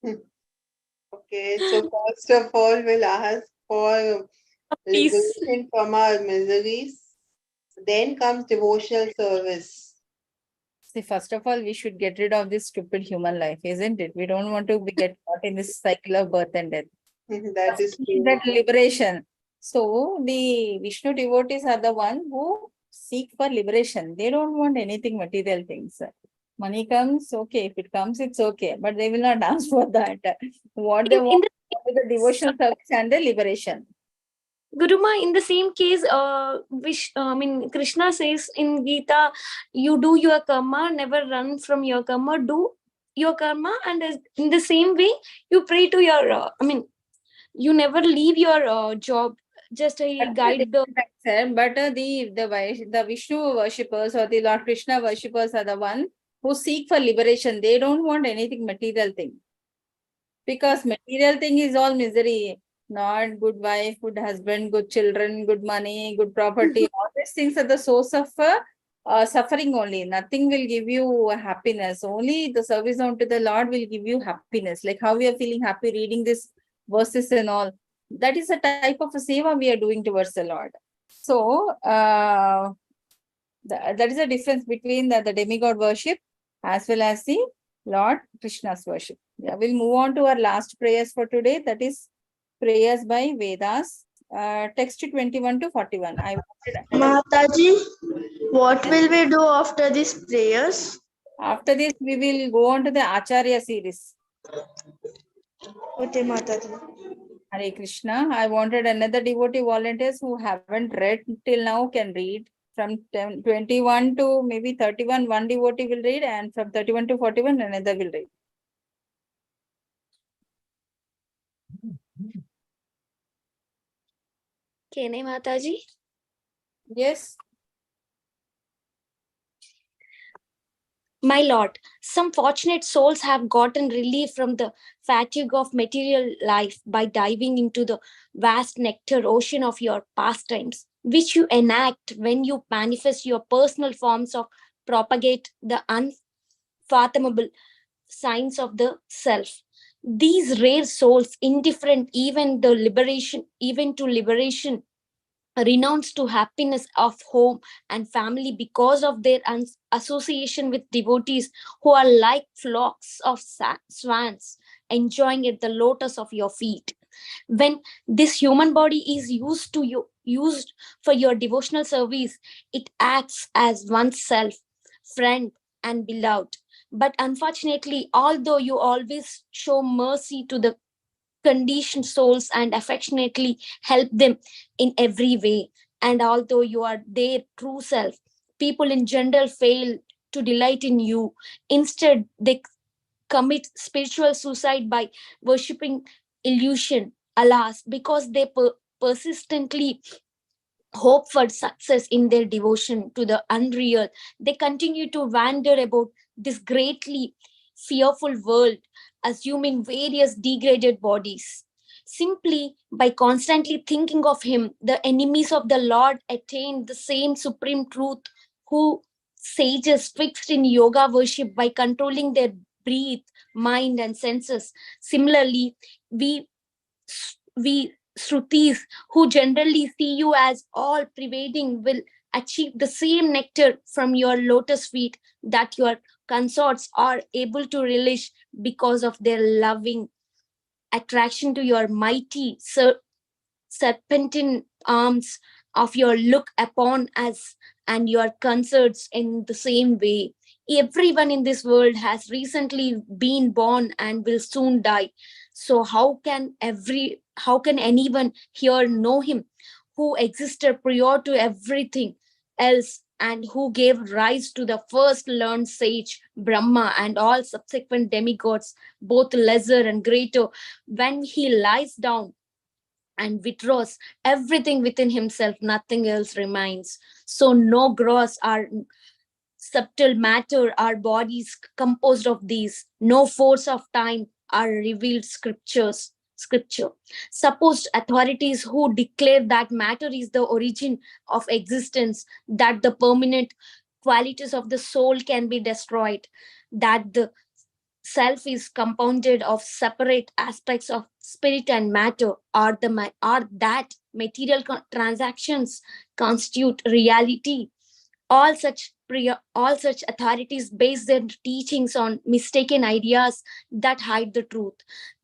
Okay, so first of all, we'll ask for Peace. liberation from our miseries. Then comes devotional service. See, first of all, we should get rid of this stupid human life, isn't it? We don't want to get caught in this cycle of birth and death. That is true. That liberation. So the Vishnu devotees are the one who seek for liberation. They don't want anything material things. Money comes, okay. If it comes, it's okay. But they will not ask for that. What they want is the devotional service and the liberation. Guruma, in the same case, Krishna says in Gita, you do your karma, never run from your karma, do your karma, and in the same way, you pray to your, you never leave your job. Just guide the. But the Vishnu worshippers or the Lord Krishna worshippers are the one who seek for liberation. They don't want anything material thing. Because material thing is all misery. Not good wife, good husband, good children, good money, good property. All these things are the source of suffering only. Nothing will give you happiness. Only the service unto the Lord will give you happiness. Like how we are feeling happy reading this verses and all. That is a type of a seva we are doing towards the Lord. So, that is the difference between the demigod worship as well as the Lord Krishna's worship. Yeah, we'll move on to our last prayers for today. That is prayers by Vedas. Text 21 to 41. Mataji, what will we do after these prayers? After this, we will go on to the Acharya series. Okay, Mataji. Hare Krishna. I wanted another devotee volunteers who haven't read till now can read. From 21 to maybe 31, one devotee will read, and from 31 to 41, another will read. Kene Mataji? Yes. My Lord, some fortunate souls have gotten relief from the fatigue of material life by diving into the vast nectar ocean of your pastimes, which you enact when you manifest your personal forms of propagate the unfathomable signs of the self. These rare souls, indifferent even to liberation, renounced to happiness of home and family because of their association with devotees who are like flocks of swans enjoying at the lotus of your feet. When this human body is used for your devotional service, it acts as oneself, friend and beloved. But unfortunately, although you always show mercy to the conditioned souls and affectionately help them in every way, and although you are their true self, people in general fail to delight in you. Instead, they commit spiritual suicide by worshipping illusion, alas, because they persistently hope for success in their devotion to the unreal. They continue to wander about this greatly fearful world, assuming various degraded bodies. Simply by constantly thinking of Him, the enemies of the Lord attain the same supreme truth who sages fixed in yoga worship by controlling their breath, mind, and senses. Similarly, we Shrutis, who generally see you as all pervading, will achieve the same nectar from your lotus feet that your consorts are able to relish because of their loving attraction to your mighty serpentine arms of your look upon us and your concerts in the same way. Everyone in this world has recently been born and will soon die. So how can anyone here know Him who existed prior to everything else and who gave rise to the first learned sage, Brahma, and all subsequent demigods, both lesser and greater, when he lies down and withdraws everything within himself, nothing else remains. So, no gross or subtle matter our bodies composed of these, no force of time are revealed scripture. Supposed authorities who declare that matter is the origin of existence, that the permanent qualities of the soul can be destroyed, that the self is compounded of separate aspects of spirit and matter, or that material transactions constitute reality. All such authorities base their teachings on mistaken ideas that hide the truth.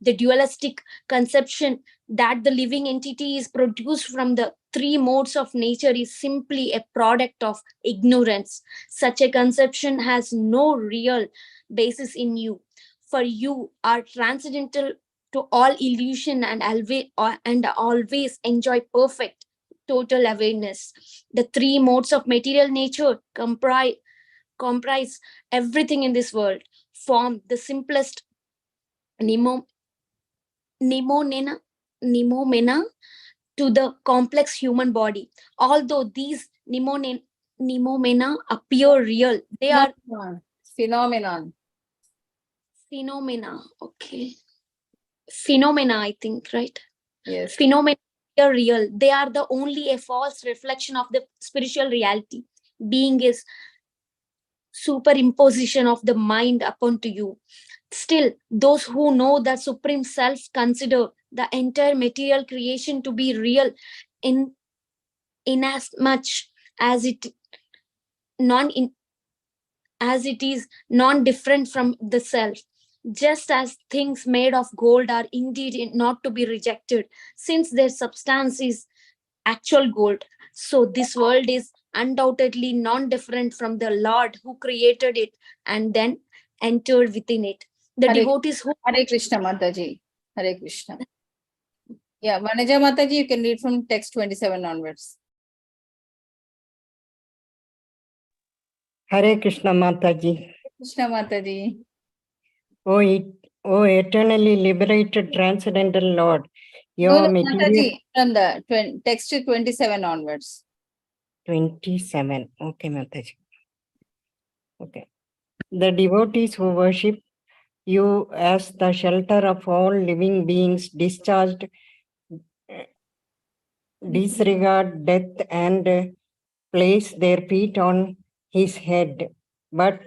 The dualistic conception that the living entity is produced from the three modes of nature is simply a product of ignorance. Such a conception has no real basis in you, for you are transcendental to all illusion and always enjoy perfect total awareness. The three modes of material nature comprise everything in this world, form the simplest nemo, nemomena, nemomena to the complex human body. Although these nemomena appear real, they are Phenomenon. phenomena. Okay. Phenomena, I think, right? Yes. Phenomena are real. They are the only a false reflection of the spiritual reality. Being is superimposition of the mind upon to you. Still, those who know the supreme self consider the entire material creation to be real in inasmuch as non in, as it is non different from the self. Just as things made of gold are indeed not to be rejected, since their substance is actual gold, so this world is undoubtedly non different from the Lord who created it and then entered within it. The Hare- devotees who Hare Krishna Mataji. Hare Krishna. Yeah, Vanaja Mataji, you can read from text 27 onwards. Hare Krishna Mataji. Krishna Mataji. O eternally liberated transcendental Lord, No, your no, material Mataji, from the text 27 onwards. 27. Okay, Mataji. Okay. The devotees who worship you as the shelter of all living beings disregard death and place their feet on his head. But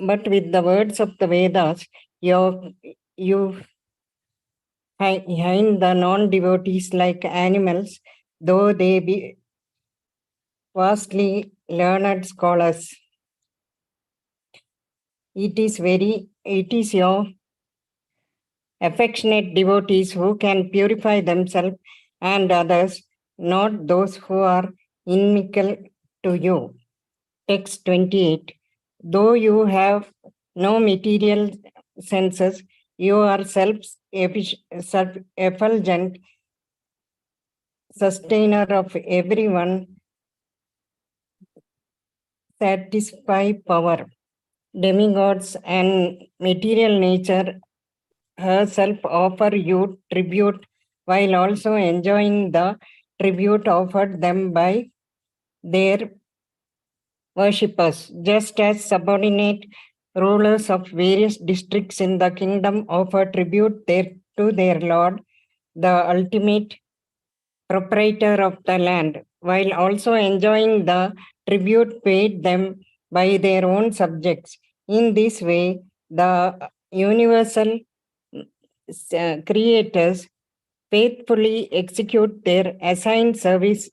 with the words of the Vedas, you find the non-devotees like animals, though they be vastly learned scholars. It is your affectionate devotees who can purify themselves and others, not those who are inimical to you. Text 28. Though you have no material senses, you are self-effulgent, sustainer of everyone, satisfy power. Demigods and material nature herself offer you tribute while also enjoying the tribute offered them by their worshippers, just as subordinate rulers of various districts in the kingdom offer tribute to their lord, the ultimate proprietor of the land, while also enjoying the tribute paid them by their own subjects. In this way, the universal creators faithfully execute their assigned service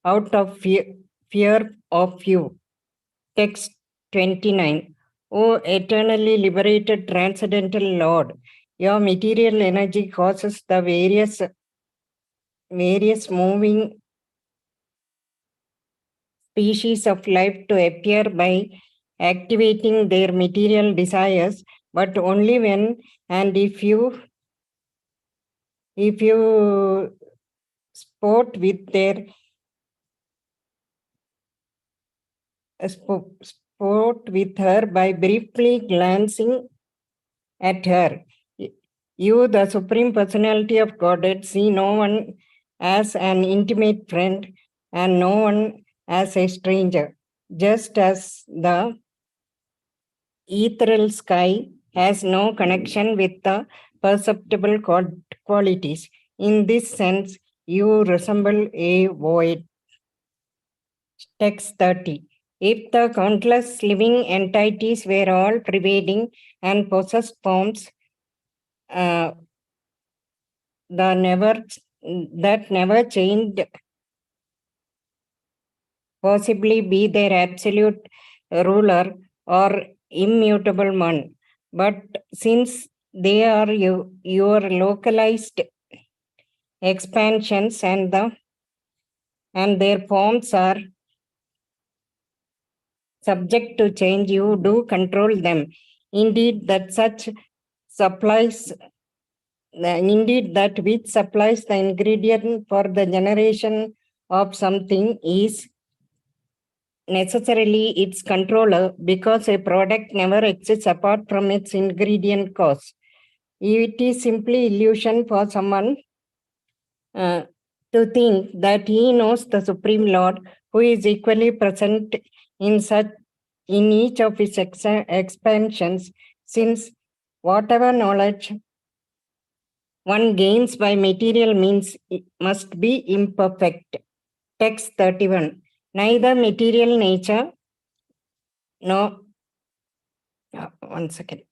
out of fear of you. Text 29. O eternally liberated transcendental Lord, your material energy causes the various moving species of life to appear by activating their material desires, but only when and if you sport with their sport with her by briefly glancing at her. You, the Supreme Personality of Godhead, see no one as an intimate friend and no one as a stranger, just as the ethereal sky has no connection with the perceptible qualities. In this sense, you resemble a void. Text 30. If the countless living entities were all pervading and possessed forms, that never changed, possibly be their absolute ruler or immutable one. But since they are your localized expansions and their forms are subject to change, you do control them. Indeed, that which supplies the ingredient for the generation of something is necessarily its controller, because a product never exists apart from its ingredient cause. It is simply illusion for someone to think that he knows the Supreme Lord, who is equally present in each of his expansions, since whatever knowledge one gains by material means must be imperfect. Text 31. Neither material nature nor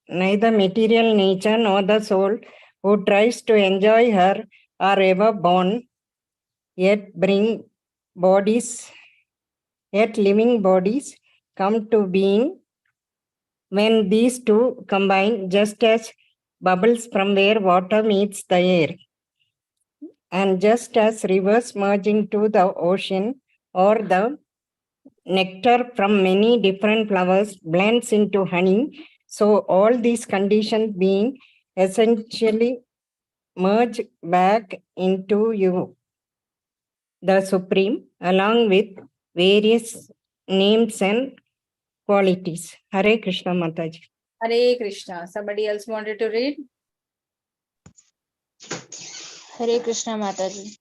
neither material nature nor the soul who tries to enjoy her are ever born, yet living bodies come to being when these two combine, just as bubbles from where water meets the air, and just as rivers merge into the ocean, or the nectar from many different flowers blends into honey, so all these conditions being essentially merge back into you, the Supreme, along with various names and qualities. Hare Krishna Mataji. Hare Krishna. Somebody else wanted to read? Hare Krishna Mataji.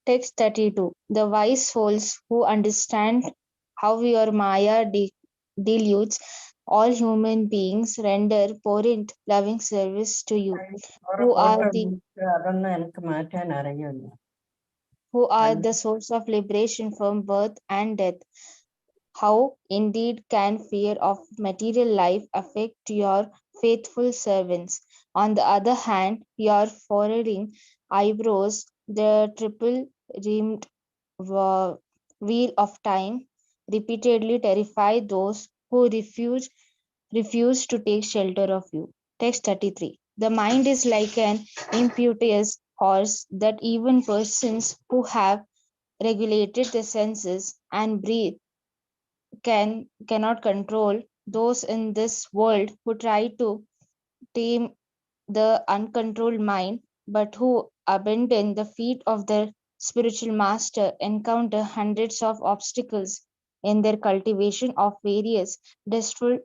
Text 32. The wise souls who understand how your Maya deludes all human beings render pouring loving service to you, who are the source of liberation from birth and death. How indeed can fear of material life affect your faithful servants? On the other hand, your furrowing eyebrows, the triple rimmed wheel of time, repeatedly terrify those who refuse to take shelter of you. Text 33. The mind is like an impetuous horse that even persons who have regulated the senses and breathe cannot control. Those in this world who try to tame the uncontrolled mind, but who abandon the feet of their spiritual master, encounter hundreds of obstacles in their cultivation of various distressful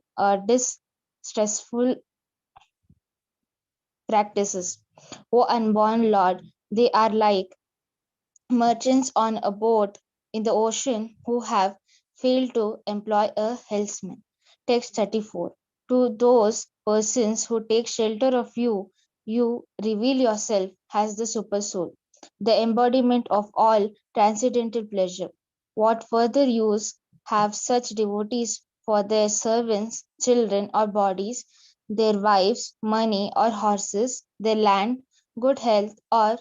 practices. O unborn Lord, they are like merchants on a boat in the ocean who have failed to employ a helmsman. Text 34. To those persons who take shelter of you, you reveal yourself as the super soul, the embodiment of all transcendental pleasure. What further use have such devotees for their servants, children, or bodies, their wives, money, or horses, their land, good health, or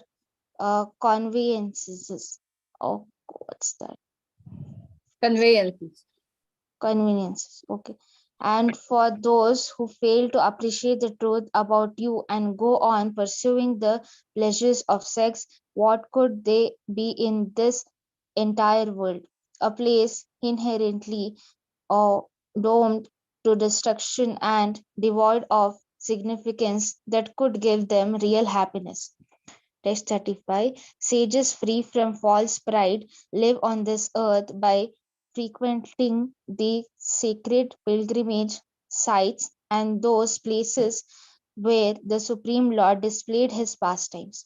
conveniences? Oh, what's that? Conveyances. Conveniences. Okay. And for those who fail to appreciate the truth about you and go on pursuing the pleasures of sex, what could they be in this entire world? A place inherently doomed to destruction and devoid of significance that could give them real happiness. Text 35. Sages free from false pride live on this earth by frequenting the sacred pilgrimage sites and those places where the Supreme Lord displayed his pastimes.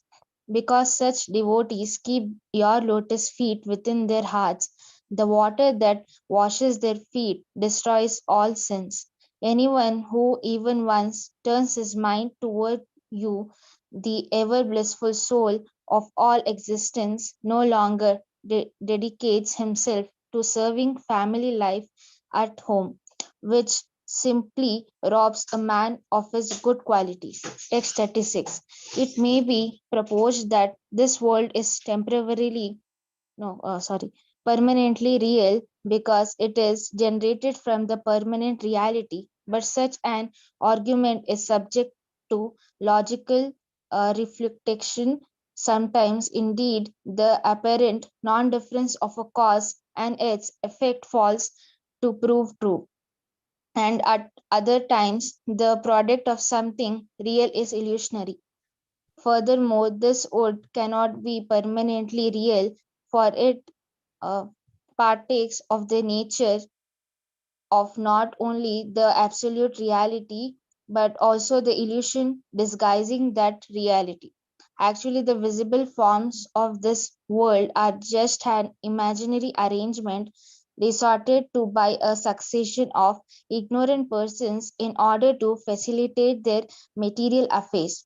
Because such devotees keep your lotus feet within their hearts, the water that washes their feet destroys all sins. Anyone who even once turns his mind toward you, the ever blissful soul of all existence, no longer dedicates himself to serving family life at home, which simply robs a man of his good qualities. Text 36. It may be proposed that this world is temporarily, no, sorry, permanently real because it is generated from the permanent reality, but such an argument is subject to logical reflection. Sometimes, indeed, the apparent non difference of a cause and its effect falls to prove true, and at other times the product of something real is illusionary. Furthermore, this wood cannot be permanently real, for it uh, partakes of the nature of not only the absolute reality but also the illusion disguising that reality. Actually, the visible forms of this world are just an imaginary arrangement resorted to by a succession of ignorant persons in order to facilitate their material affairs.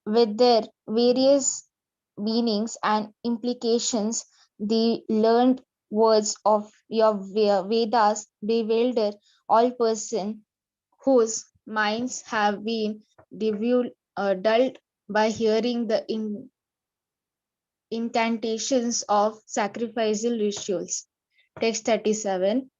With their various meanings and implications, the learned words of your Vedas bewilder all persons whose minds have been dulled by hearing the incantations of sacrificial rituals. Text 37.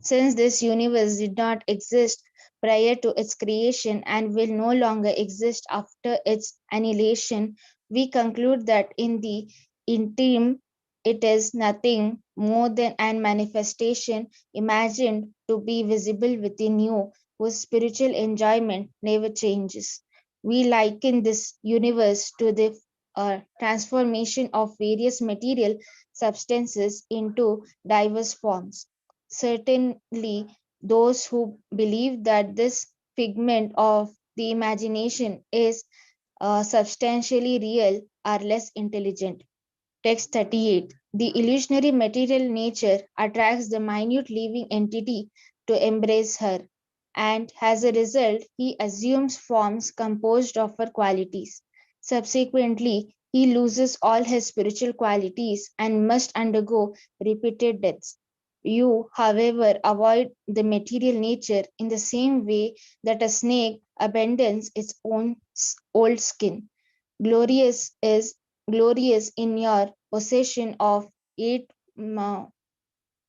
Since this universe did not exist prior to its creation and will no longer exist after its annihilation, we conclude that in the interim it is nothing more than an manifestation imagined to be visible within you, whose spiritual enjoyment never changes. We liken this universe to the transformation of various material substances into diverse forms. Certainly, those who believe that this figment of the imagination is substantially real are less intelligent. Text 38. The illusionary material nature attracts the minute living entity to embrace her, and as a result, he assumes forms composed of her qualities. Subsequently, he loses all his spiritual qualities and must undergo repeated deaths. You, however, avoid the material nature in the same way that a snake abandons its own old skin. Glorious is glorious in your possession of eight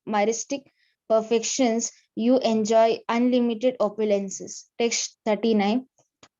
majestic perfections, you enjoy unlimited opulences. Text 39.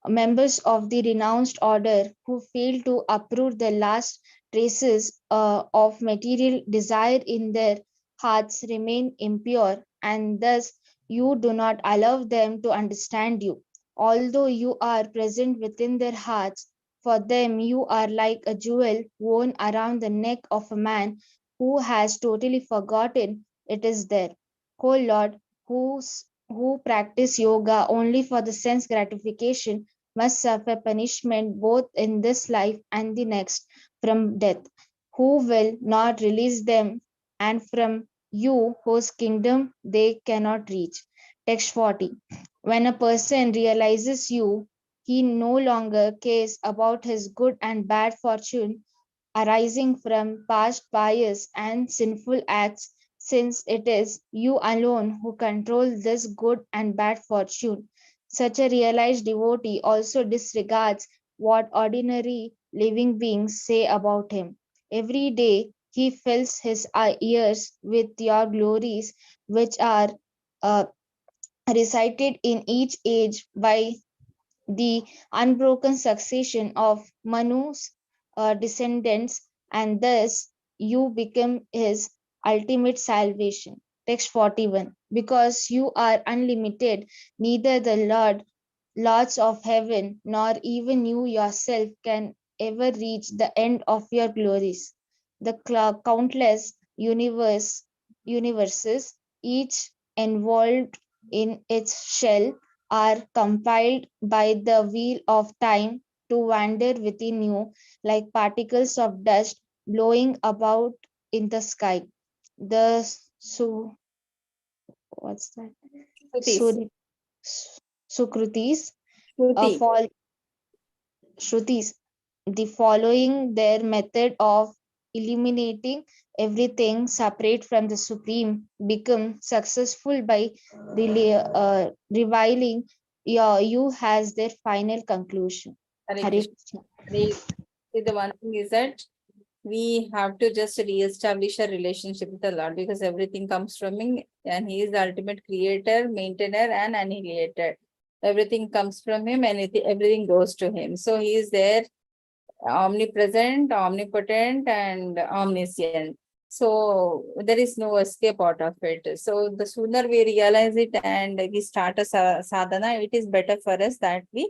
Members of the renounced order who fail to uproot the last traces of material desire in their hearts remain impure, and thus you do not allow them to understand you. Although you are present within their hearts, for them you are like a jewel worn around the neck of a man who has totally forgotten it is there. O Lord, who practice yoga only for the sense gratification must suffer punishment both in this life and the next from death. Who will not release them, and from you whose kingdom they cannot reach. Text 40. When a person realizes you, he no longer cares about his good and bad fortune arising from past pious and sinful acts, since it is you alone who control this good and bad fortune. Such a realized devotee also disregards what ordinary living beings say about him. Every day he fills his ears with your glories, which are uh, recited in each age by the unbroken succession of Manu's descendants, and thus you become his ultimate salvation. Text 41. Because you are unlimited, neither the Lords of heaven nor even you yourself can ever reach the end of your glories. The countless universes, each involved in its shell, are compiled by the wheel of time to wander within you like particles of dust blowing about in the sky. The what's that? Shrutis. Sukrutis Shruti. fall Shrutis, the following their method of eliminating everything separate from the Supreme become successful by reviling you as their final conclusion. Hare Hare Krishna. Krishna. See, the one thing is that we have to just re-establish a relationship with the Lord, because everything comes from Him and He is the ultimate creator, maintainer, and annihilator. Everything comes from Him and everything goes to Him. So He is there, omnipresent, omnipotent, and omniscient. So there is no escape out of it. So the sooner we realize it and we start a sadhana, it is better for us that we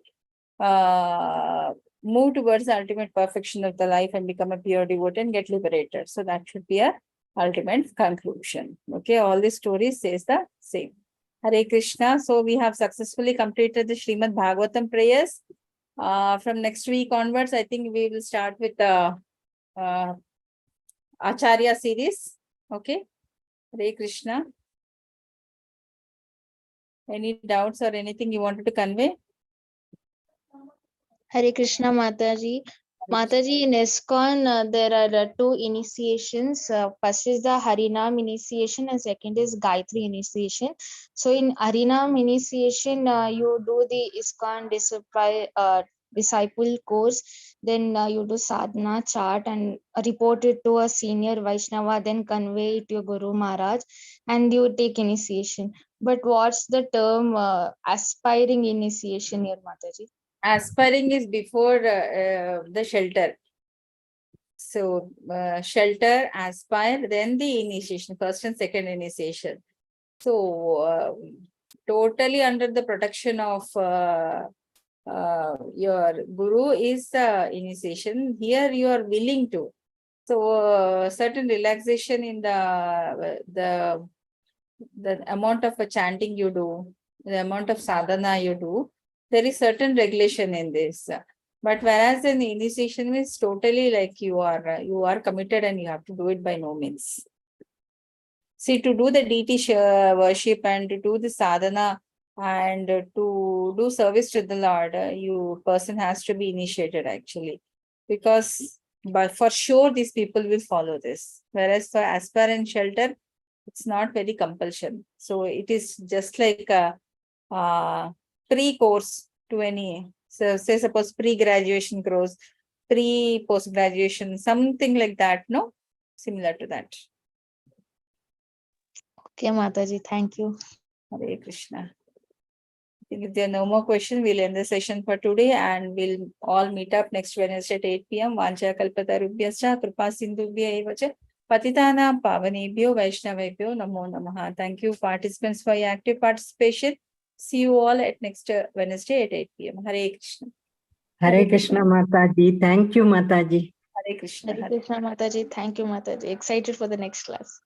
move towards the ultimate perfection of the life and become a pure devotee and get liberated. So that should be a ultimate conclusion. Okay, all the stories says the same. Hare Krishna. So we have successfully completed the Srimad Bhagavatam prayers. From next week onwards, I think we will start with the Acharya series. Okay. Hare Krishna. Any doubts or anything you wanted to convey? Hare Krishna Mataji. Mataji, in ISKCON, there are two initiations. First is the Harinam initiation and second is Gayatri initiation. So in Harinam initiation, you do the ISKCON disciple course, then you do sadhana chart and report it to a senior Vaishnava, then convey it to your Guru Maharaj and you take initiation. But what's the term aspiring initiation here, Mataji? Aspiring is before the shelter. So shelter, aspire, then the initiation, first and second initiation. So totally under the protection of your guru is the initiation. Here you are willing to. So certain relaxation in the amount of chanting you do, the amount of sadhana you do, there is certain regulation in this. But whereas in the initiation is totally like you are committed and you have to do it by no means. See, to do the deity worship and to do the sadhana and to do service to the Lord, person has to be initiated actually, because but for sure these people will follow this. Whereas for aspire and shelter, it's not very compulsion. So it is just like a pre-course to any. So say suppose pre-graduation course, pre-post-graduation, something like that. No, similar to that. Okay, Mataji, thank you. Hare Krishna. If there are no more questions, we'll end the session for today and we'll all meet up next Wednesday at 8 p.m. Vancha kalpatarubhyascha kripa sindhubhya evacha patitanam pavanebhyo vaishnavebhyo namo namaha. Thank you, participants, for your active participation. See you all at next Wednesday at 8 p.m. Hare Krishna. Hare Krishna Mataji. Thank you, Mataji. Hare Krishna. Hare Krishna Mataji, thank you Mataji. Excited for the next class.